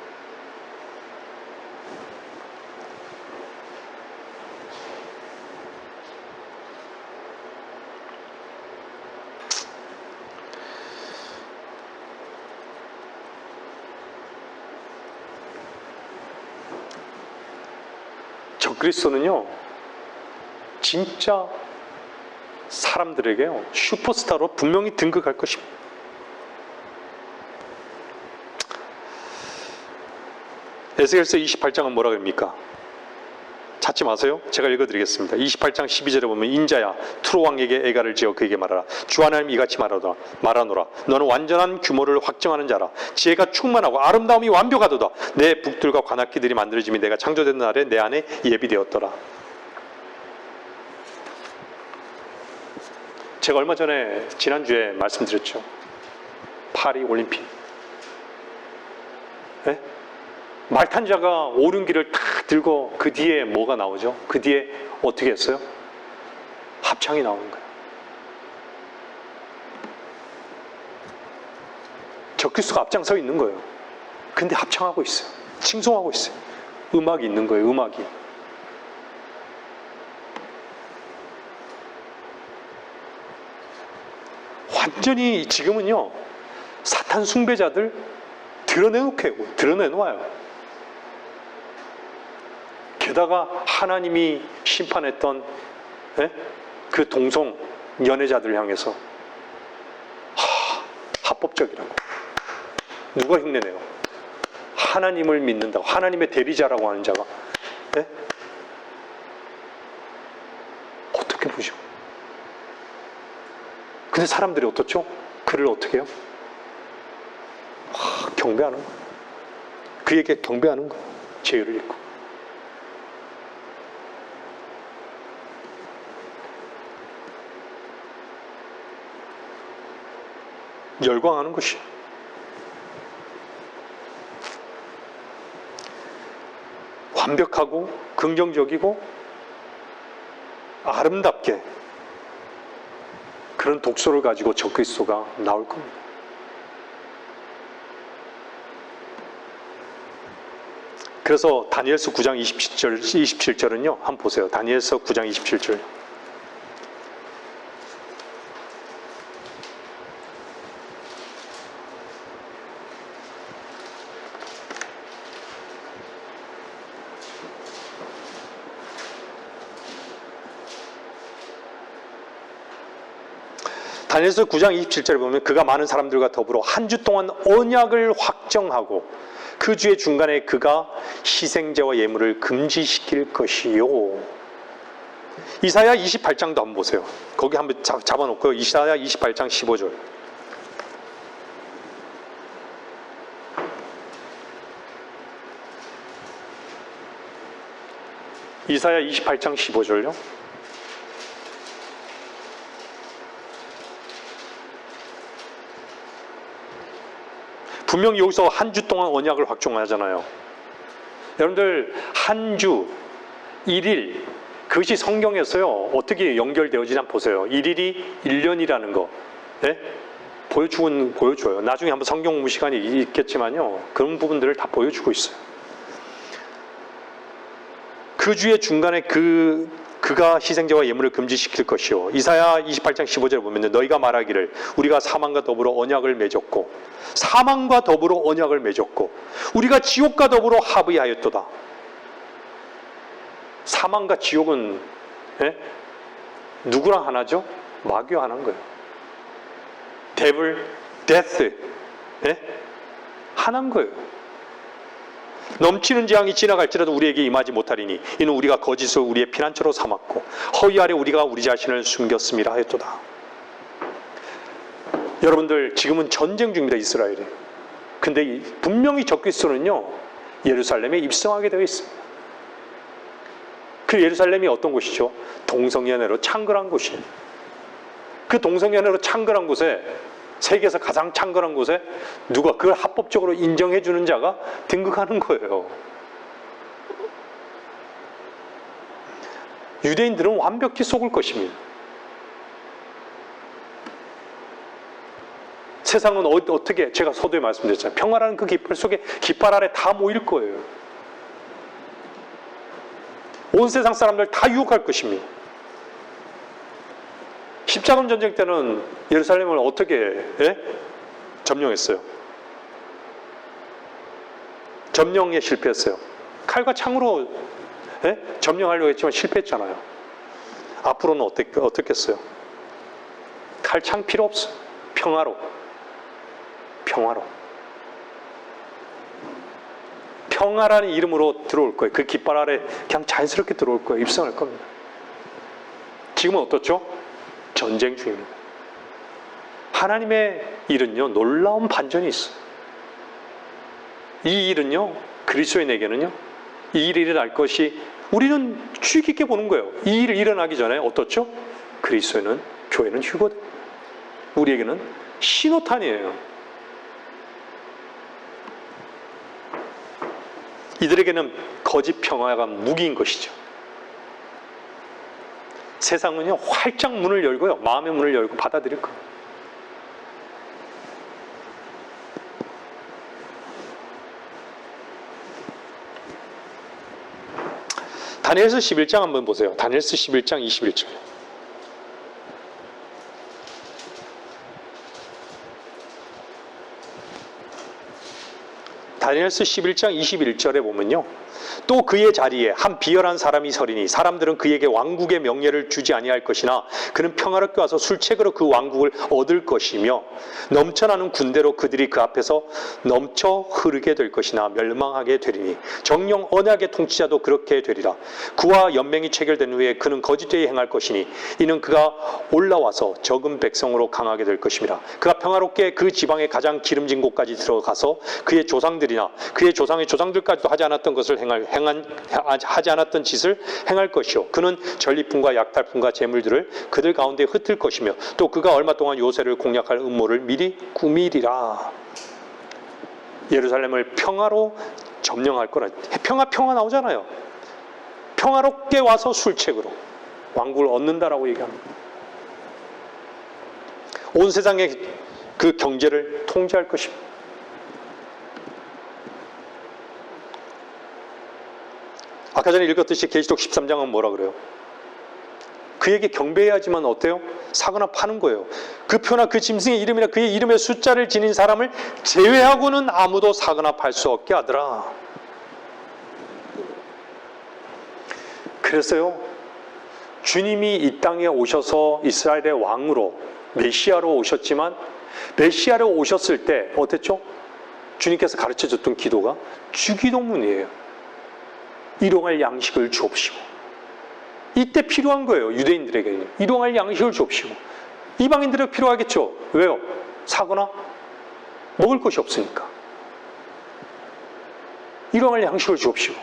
적그리스도는요 진짜 사람들에게요 슈퍼스타로 분명히 등극할 것입니다. 에스겔서 28장은 뭐라 그럽니까? 찾지 마세요. 제가 읽어드리겠습니다. 28장 12절에 보면 인자야 투로 왕에게 애가를 지어 그에게 말하라. 주 하나님 이같이 말하노라. 너는 완전한 규모를 확정하는 자라. 지혜가 충만하고 아름다움이 완벽하도다. 내 북들과 관악기들이 만들어짐이 내가 창조된 날에 내 안에 예비되었더라. 제가 얼마 전에 지난주에 말씀드렸죠. 파리 올림픽. 네? 말탄 자가 오륜기를 탁 들고 그 뒤에 뭐가 나오죠? 그 뒤에 어떻게 했어요? 합창이 나오는 거예요. 적그리스도가 앞장서 있는 거예요. 근데 합창하고 있어요. 칭송하고 있어요. 음악이 있는 거예요. 음악이. 완전히 지금은요 사탄 숭배자들 드러내놓아요. 게다가 하나님이 심판했던 그 동성 연애자들 향해서 합법적이라고 누가 흉내내요? 하나님을 믿는다고 하나님의 대리자라고 하는 자가 어떻게 보죠? 근데 사람들이 어떻죠? 그를 어떻게 해요? 경배하는 거예요. 그에게 경배하는 거예요. 죄를 잊고. 열광하는 것이. 완벽하고 긍정적이고 아름답게 그런 독소를 가지고 적그리스도가 나올 겁니다. 그래서 다니엘서 9장 27절은요. 한번 보세요. 다니엘서 9장 27절. 다니엘서 9장 27절에 보면 그가 많은 사람들과 더불어 한 주 동안 언약을 확정하고 그 주의 중간에 그가 희생제와 예물을 금지시킬 것이요. 이사야 28장도 한번 보세요. 거기 한번 잡아놓고요. 이사야 28장 15절. 이사야 28장 15절요. 분명히 여기서 한 주 동안 언약을 확정하잖아요. 여러분들 한 주, 1일 그것이 성경에서요 어떻게 연결되어지나 한번 보세요. 1일이 1년이라는 거 보여줘요. 나중에 한번 성경 공부 시간이 있겠지만요 그런 부분들을 다 보여주고 있어요. 그 주의 중간에 그가 희생제와 예물을 금지시킬 것이요. 이사야 28장 15절에 보면 너희가 말하기를 우리가 사망과 더불어 언약을 맺었고 사망과 더불어 언약을 맺었고 우리가 지옥과 더불어 합의하였도다. 사망과 지옥은 예? 누구랑 하나죠? 마귀와 하나인 거예요. 데블, 데스, 예? 하나인 거예요. 넘치는 재앙이 지나갈지라도 우리에게 임하지 못하리니 이는 우리가 거짓을 우리의 피난처로 삼았고 허위 아래 우리가 우리 자신을 숨겼음이라 하였도다. 여러분들 지금은 전쟁 중입니다. 이스라엘에. 근데 분명히 적그리스도는요 예루살렘에 입성하게 되어 있습니다. 그 예루살렘이 어떤 곳이죠? 동성연애로 창궐한 곳이에요. 그 동성연애로 창궐한 곳에, 세계에서 가장 창궐한 곳에 누가 그걸 합법적으로 인정해 주는 자가 등극하는 거예요. 유대인들은 완벽히 속을 것입니다. 세상은 어떻게, 제가 서두에 말씀드렸잖아요. 평화라는 그 깃발 속에, 깃발 아래 다 모일 거예요. 온 세상 사람들 다 유혹할 것입니다. 십자군 전쟁 때는 예루살렘을 어떻게 점령했어요? 점령에 실패했어요. 칼과 창으로 점령하려고 했지만 실패했잖아요. 앞으로는 어떻겠어요? 칼, 창 필요 없어요. 평화로. 평화라는 이름으로 들어올 거예요. 그 깃발 아래 그냥 자연스럽게 들어올 거예요. 입성할 겁니다. 지금은 어떻죠? 전쟁 중입니다. 하나님의 일은요, 놀라운 반전이 있어요. 이 일은요, 그리스도인에게는요, 이 일이 일어날 것이, 우리는 주의 깊게 보는 거예요. 이 일이 일어나기 전에 어떻죠? 그리스도인은, 교회는 휴거든. 우리에게는 신호탄이에요. 이들에게는 거짓 평화가 무기인 것이죠. 세상은요, 활짝 문을 열고요, 마음의 문을 열고 받아들일 거예요. 다니엘서 11장 한번 보세요. 다니엘서 11장 21절. 다니엘서 11장 21절에 보면요, 또 그의 자리에 한 비열한 사람이 서리니 사람들은 그에게 왕국의 명예를 주지 아니할 것이나 그는 평화롭게 와서 술책으로 그 왕국을 얻을 것이며 넘쳐나는 군대로 그들이 그 앞에서 넘쳐 흐르게 될 것이나 멸망하게 되리니 정령 언약의 통치자도 그렇게 되리라. 그와 연맹이 체결된 후에 그는 거짓되이 행할 것이니 이는 그가 올라와서 적은 백성으로 강하게 될 것입니다. 그가 평화롭게 그 지방의 가장 기름진 곳까지 들어가서 그의 조상들이나 그의 조상의 조상들까지도 하지 않았던 것을 하지 않았던 짓을 행할 것이요, 그는 전리품과 약탈품과 재물들을 그들 가운데 흩을 것이며 또 그가 얼마 동안 요새를 공략할 음모를 미리 꾸미리라. 예루살렘을 평화로 점령할 거라. 평화 나오잖아요. 평화롭게 와서 술책으로 왕국을 얻는다라고 얘기합니다. 온 세상의 그 경제를 통제할 것입니다. 아까 전에 읽었듯이 계시록 13장은 뭐라 그래요? 그에게 경배해야지만 어때요? 사거나 파는 거예요. 그 표나 그 짐승의 이름이나 그의 이름의 숫자를 지닌 사람을 제외하고는 아무도 사거나 팔 수 없게 하더라. 그래서요, 주님이 이 땅에 오셔서 이스라엘의 왕으로, 메시아로 오셨지만 메시아로 오셨을 때 어땠죠? 주님께서 가르쳐줬던 기도가 주기도문이에요. 일용할 양식을 주옵시고. 이때 필요한 거예요. 유대인들에게 일용할 양식을 주옵시고. 이방인들에게 필요하겠죠. 왜요? 사거나 먹을 것이 없으니까. 일용할 양식을 주옵시고.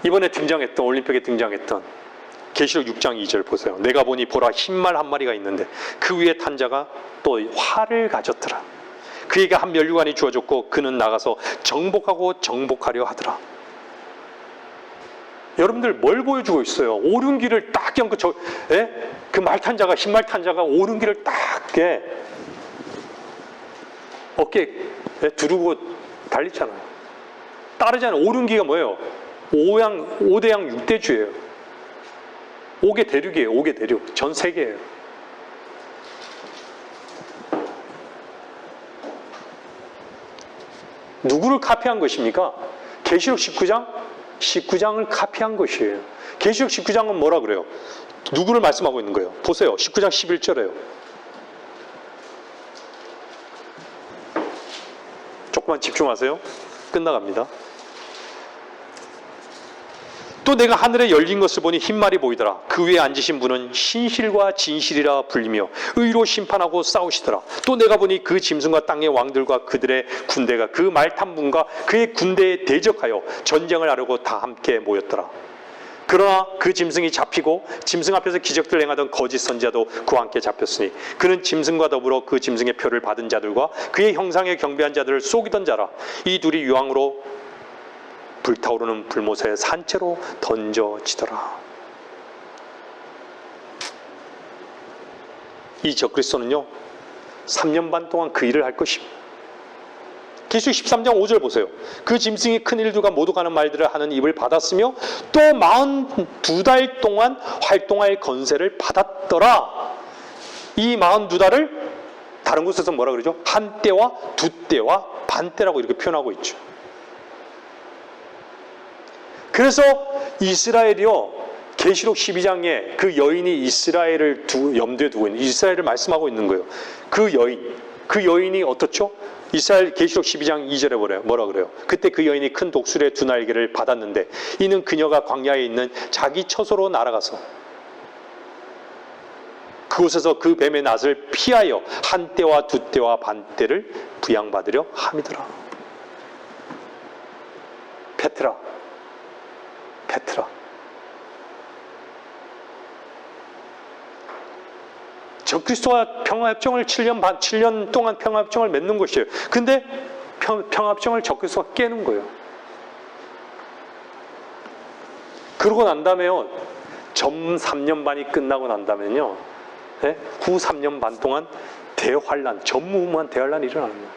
이번에 등장했던, 올림픽에 등장했던 계시록 6장 2절 보세요. 내가 보니 보라 흰말 한 마리가 있는데 그 위에 탄 자가 또 활을 가졌더라. 그에게 한 면류관이 주어졌고 그는 나가서 정복하고 정복하려 하더라. 여러분들 뭘 보여주고 있어요? 오른 길을 딱 연고 그 말 탄 자가, 흰말 탄 자가 오른 길을 딱 어깨에 두르고 달리잖아요. 따르잖아요. 오른 길가 뭐예요? 5대양 6대주예요. 5개 대륙이에요. 5개 대륙. 전 세계예요. 누구를 카피한 것입니까? 계시록 19장? 19장을 카피한 것이에요. 계시록 19장은 뭐라 그래요? 누구를 말씀하고 있는 거예요? 보세요. 19장 11절에요. 조금만 집중하세요. 끝나갑니다. 또 내가 하늘에 열린 것을 보니 흰말이 보이더라. 그 위에 앉으신 분은 신실과 진실이라 불리며 의로 심판하고 싸우시더라. 또 내가 보니 그 짐승과 땅의 왕들과 그들의 군대가 그 말 탄 분과 그의 군대에 대적하여 전쟁을 하려고 다 함께 모였더라. 그러나 그 짐승이 잡히고 짐승 앞에서 기적들을 행하던 거짓 선지자도 그와 함께 잡혔으니 그는 짐승과 더불어 그 짐승의 표를 받은 자들과 그의 형상에 경배한 자들을 속이던 자라. 이 둘이 유황으로 불타오르는 불못에 산채로 던져지더라. 이 적그리스도는요 3년 반 동안 그 일을 할 것입니다. 계시록 13장 5절 보세요. 그 짐승이 큰 일들과 모두 가는 말들을 하는 입을 받았으며 또 42달 동안 활동할 건세를 받았더라. 이 42달을 다른 곳에서 뭐라 그러죠? 한 때와 두 때와 반 때라고 이렇게 표현하고 있죠. 그래서 이스라엘이요 계시록 12장에 그 여인이 이스라엘을 염두에 두고 있는, 이스라엘을 말씀하고 있는 거예요. 그 여인이 어떻죠? 이스라엘 계시록 12장 2절에 뭐라 그래요? 그때 그 여인이 큰 독수리의 두 날개를 받았는데 이는 그녀가 광야에 있는 자기 처소로 날아가서 그곳에서 그 뱀의 낫을 피하여 한 때와 두 때와 반 때를 부양받으려 함이더라. 페트라. 적그리스도와 평화협정을 7년 동안 평화협정을 맺는 것이에요. 근데 평화협정을 적그리스도가 깨는 거예요. 그러고 난 다음에요. 전 3년 반이 끝나고 난 다음에는요. 네? 후 3년 반 동안 대환란, 전무후무한 대환란이 일어나는 거예요.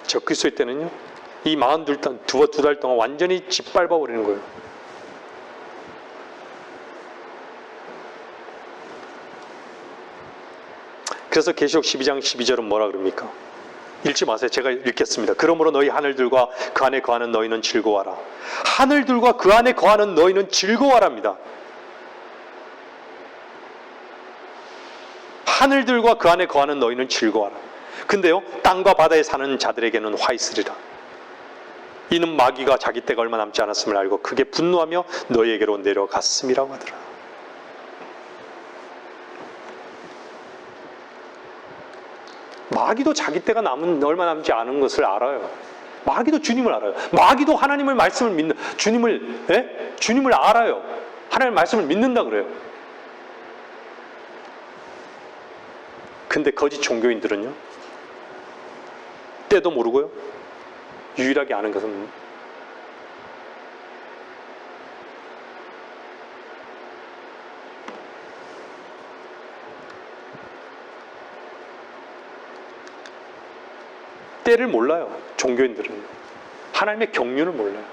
적그리스도의 때는요. 이 42달 동안 완전히 짓밟아버리는 거예요. 그래서 계시록 12장 12절은 뭐라 그럽니까? 읽지 마세요. 제가 읽겠습니다. 그러므로 너희 하늘들과 그 안에 거하는 너희는 즐거워하라. 하늘들과 그 안에 거하는 너희는 즐거워하랍니다. 하늘들과 그 안에 거하는 너희는 즐거워하라. 근데요, 땅과 바다에 사는 자들에게는 화 있으리라. 이는 마귀가 자기 때가 얼마 남지 않았음을 알고 크게 분노하며 너희에게로 내려갔음이라고 하더라. 마귀도 자기 때가 얼마 남지 않은 것을 알아요. 마귀도 주님을 알아요. 마귀도 하나님의 말씀을 믿는, 주님을 알아요. 하나님의 말씀을 믿는다 그래요. 근데 거짓 종교인들은요, 때도 모르고요, 유일하게 아는 것은 때를 몰라요. 종교인들은 하나님의 경륜을 몰라요.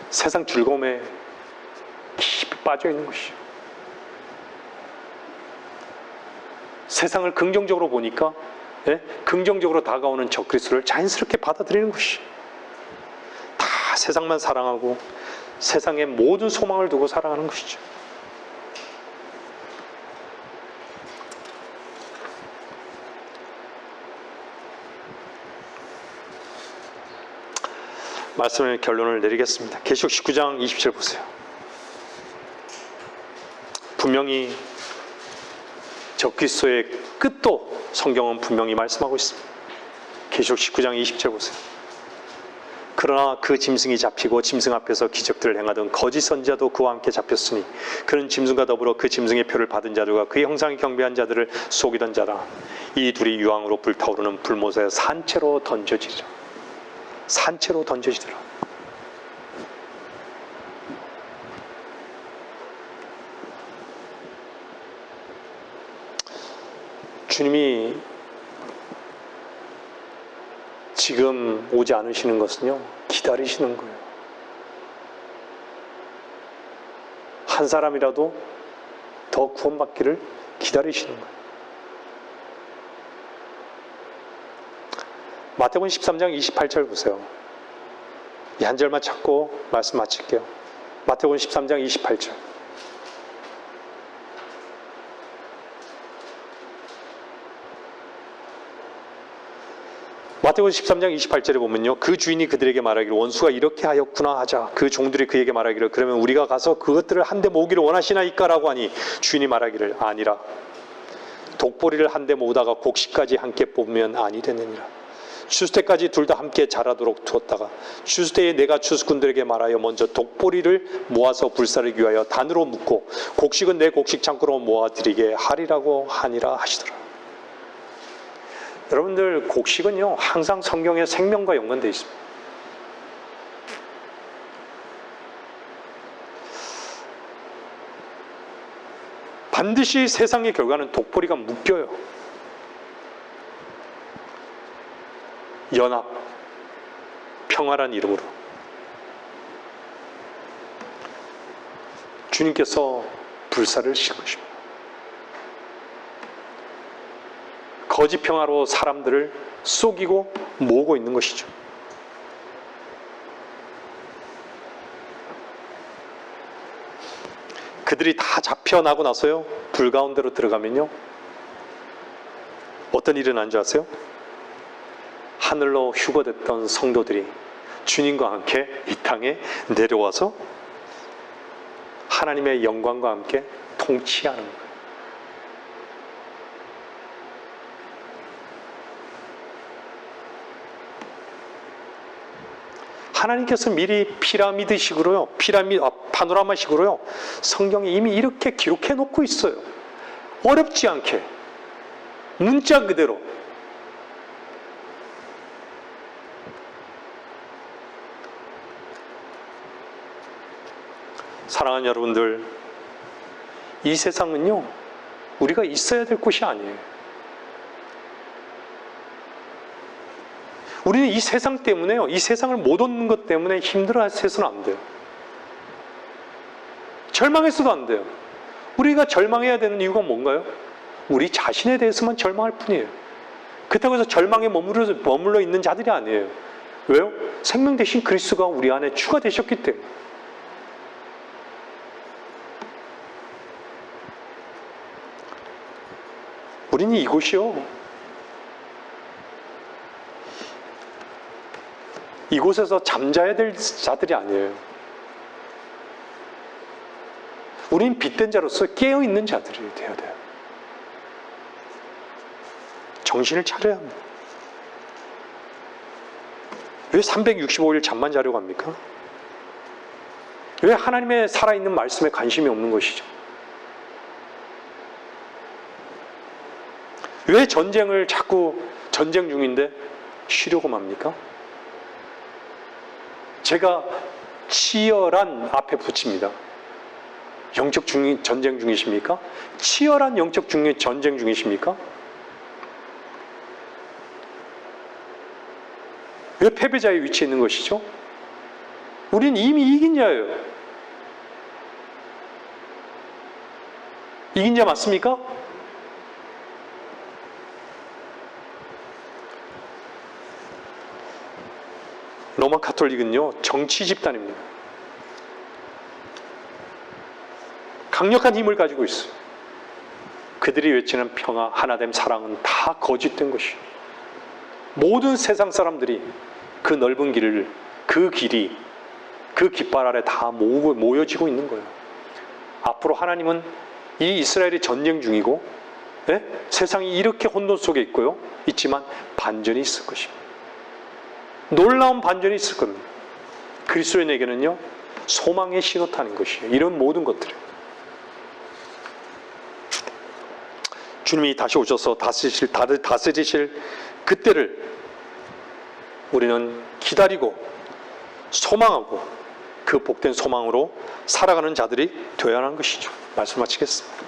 세상 즐거움에 깊이 빠져 있는 것이죠. 세상을 긍정적으로 보니까 긍정적으로 다가오는 적그리스도를 자연스럽게 받아들이는 것이, 다 세상만 사랑하고 세상의 모든 소망을 두고 살아가는 것이죠. 말씀의 결론을 내리겠습니다. 계시록 19장 20절 보세요. 분명히 적그리스도의 끝도 성경은 분명히 말씀하고 있습니다. 계시록 19장 20절 보세요. 그러나 그 짐승이 잡히고 짐승 앞에서 기적들을 행하던 거짓 선지자도 그와 함께 잡혔으니 그는 짐승과 더불어 그 짐승의 표를 받은 자들과 그의 형상에 경배한 자들을 속이던 자라. 이 둘이 유황으로 불타오르는 불못에 산채로 던져지리라. 산채로 던져지더라. 주님이 지금 오지 않으시는 것은요, 기다리시는 거예요. 한 사람이라도 더 구원받기를 기다리시는 거예요. 마태복음 13장 28절 보세요. 이 한 절만 찾고 말씀 마칠게요. 마태복음 13장 28절. 마태복음 13장 28절에 보면요, 그 주인이 그들에게 말하기를 원수가 이렇게 하였구나 하자. 그 종들이 그에게 말하기를 그러면 우리가 가서 그것들을 한 대 모으기를 원하시나이까? 라고 하니 주인이 말하기를 아니라 독보리를 한 대 모으다가 곡식까지 함께 뽑으면 아니 되느니라. 추수 때까지 둘 다 함께 자라도록 두었다가 추수 때에 내가 추수꾼들에게 말하여 먼저 독보리를 모아서 불사르기 위하여 단으로 묶고 곡식은 내 곡식 창고로 모아드리게 하리라고 하니라 하시더라. 여러분들, 곡식은요 항상 성경의 생명과 연관되어 있습니다. 반드시 세상의 결과는 독보리가 묶여요. 연합, 평화란 이름으로 주님께서 불사를 시킬 것입니다. 거짓 평화로 사람들을 속이고 모으고 있는 것이죠. 그들이 다 잡혀나고 나서요, 불 가운데로 들어가면요, 어떤 일이 난 줄 아세요? 하늘로 휴거됐던 성도들이 주님과 함께 이 땅에 내려와서 하나님의 영광과 함께 통치하는 거예요. 하나님께서 미리 피라미드식으로요, 파노라마식으로요, 성경에 이미 이렇게 기록해 놓고 있어요. 어렵지 않게, 문자 그대로. 사랑하는 여러분들, 이 세상은요, 우리가 있어야 될 곳이 아니에요. 우리는 이 세상 때문에요, 이 세상을 못 얻는 것 때문에 힘들어해서는 안 돼요. 절망해서도 안 돼요. 우리가 절망해야 되는 이유가 뭔가요? 우리 자신에 대해서만 절망할 뿐이에요. 그렇다고 해서 절망에 머물러 있는 자들이 아니에요. 왜요? 생명 대신 그리스도가 우리 안에 추가되셨기 때문에. 우리는 이곳에서 잠자야 될 자들이 아니에요. 우리는 빛된 자로서 깨어있는 자들이 되어야 돼요. 정신을 차려야 합니다. 왜 365일 잠만 자려고 합니까? 왜 하나님의 살아있는 말씀에 관심이 없는 것이죠? 왜 전쟁을 자꾸 전쟁 중인데 쉬려고 합니까? 제가 치열한 앞에 붙입니다. 영적 전쟁 중이십니까? 치열한 영적 전쟁 중이십니까? 왜 패배자의 위치에 있는 것이죠? 우린 이미 이긴 자예요. 이긴 자 맞습니까? 로마 카톨릭은요, 정치 집단입니다. 강력한 힘을 가지고 있어요. 그들이 외치는 평화, 하나됨, 사랑은 다 거짓된 것이에요. 모든 세상 사람들이 그 넓은 길을, 그 길이, 그 깃발 아래 다 모여지고 있는 거예요. 앞으로 하나님은 이 이스라엘이 전쟁 중이고, 세상이 이렇게 혼돈 속에 있지만 반전이 있을 것입니다. 놀라운 반전이 있을 겁니다. 그리스도인에게는요, 소망의 신호탄인 것이에요. 이런 모든 것들을. 주님이 다시 오셔서 다스리실 그때를 우리는 기다리고 소망하고 그 복된 소망으로 살아가는 자들이 되어야 하는 것이죠. 말씀 마치겠습니다.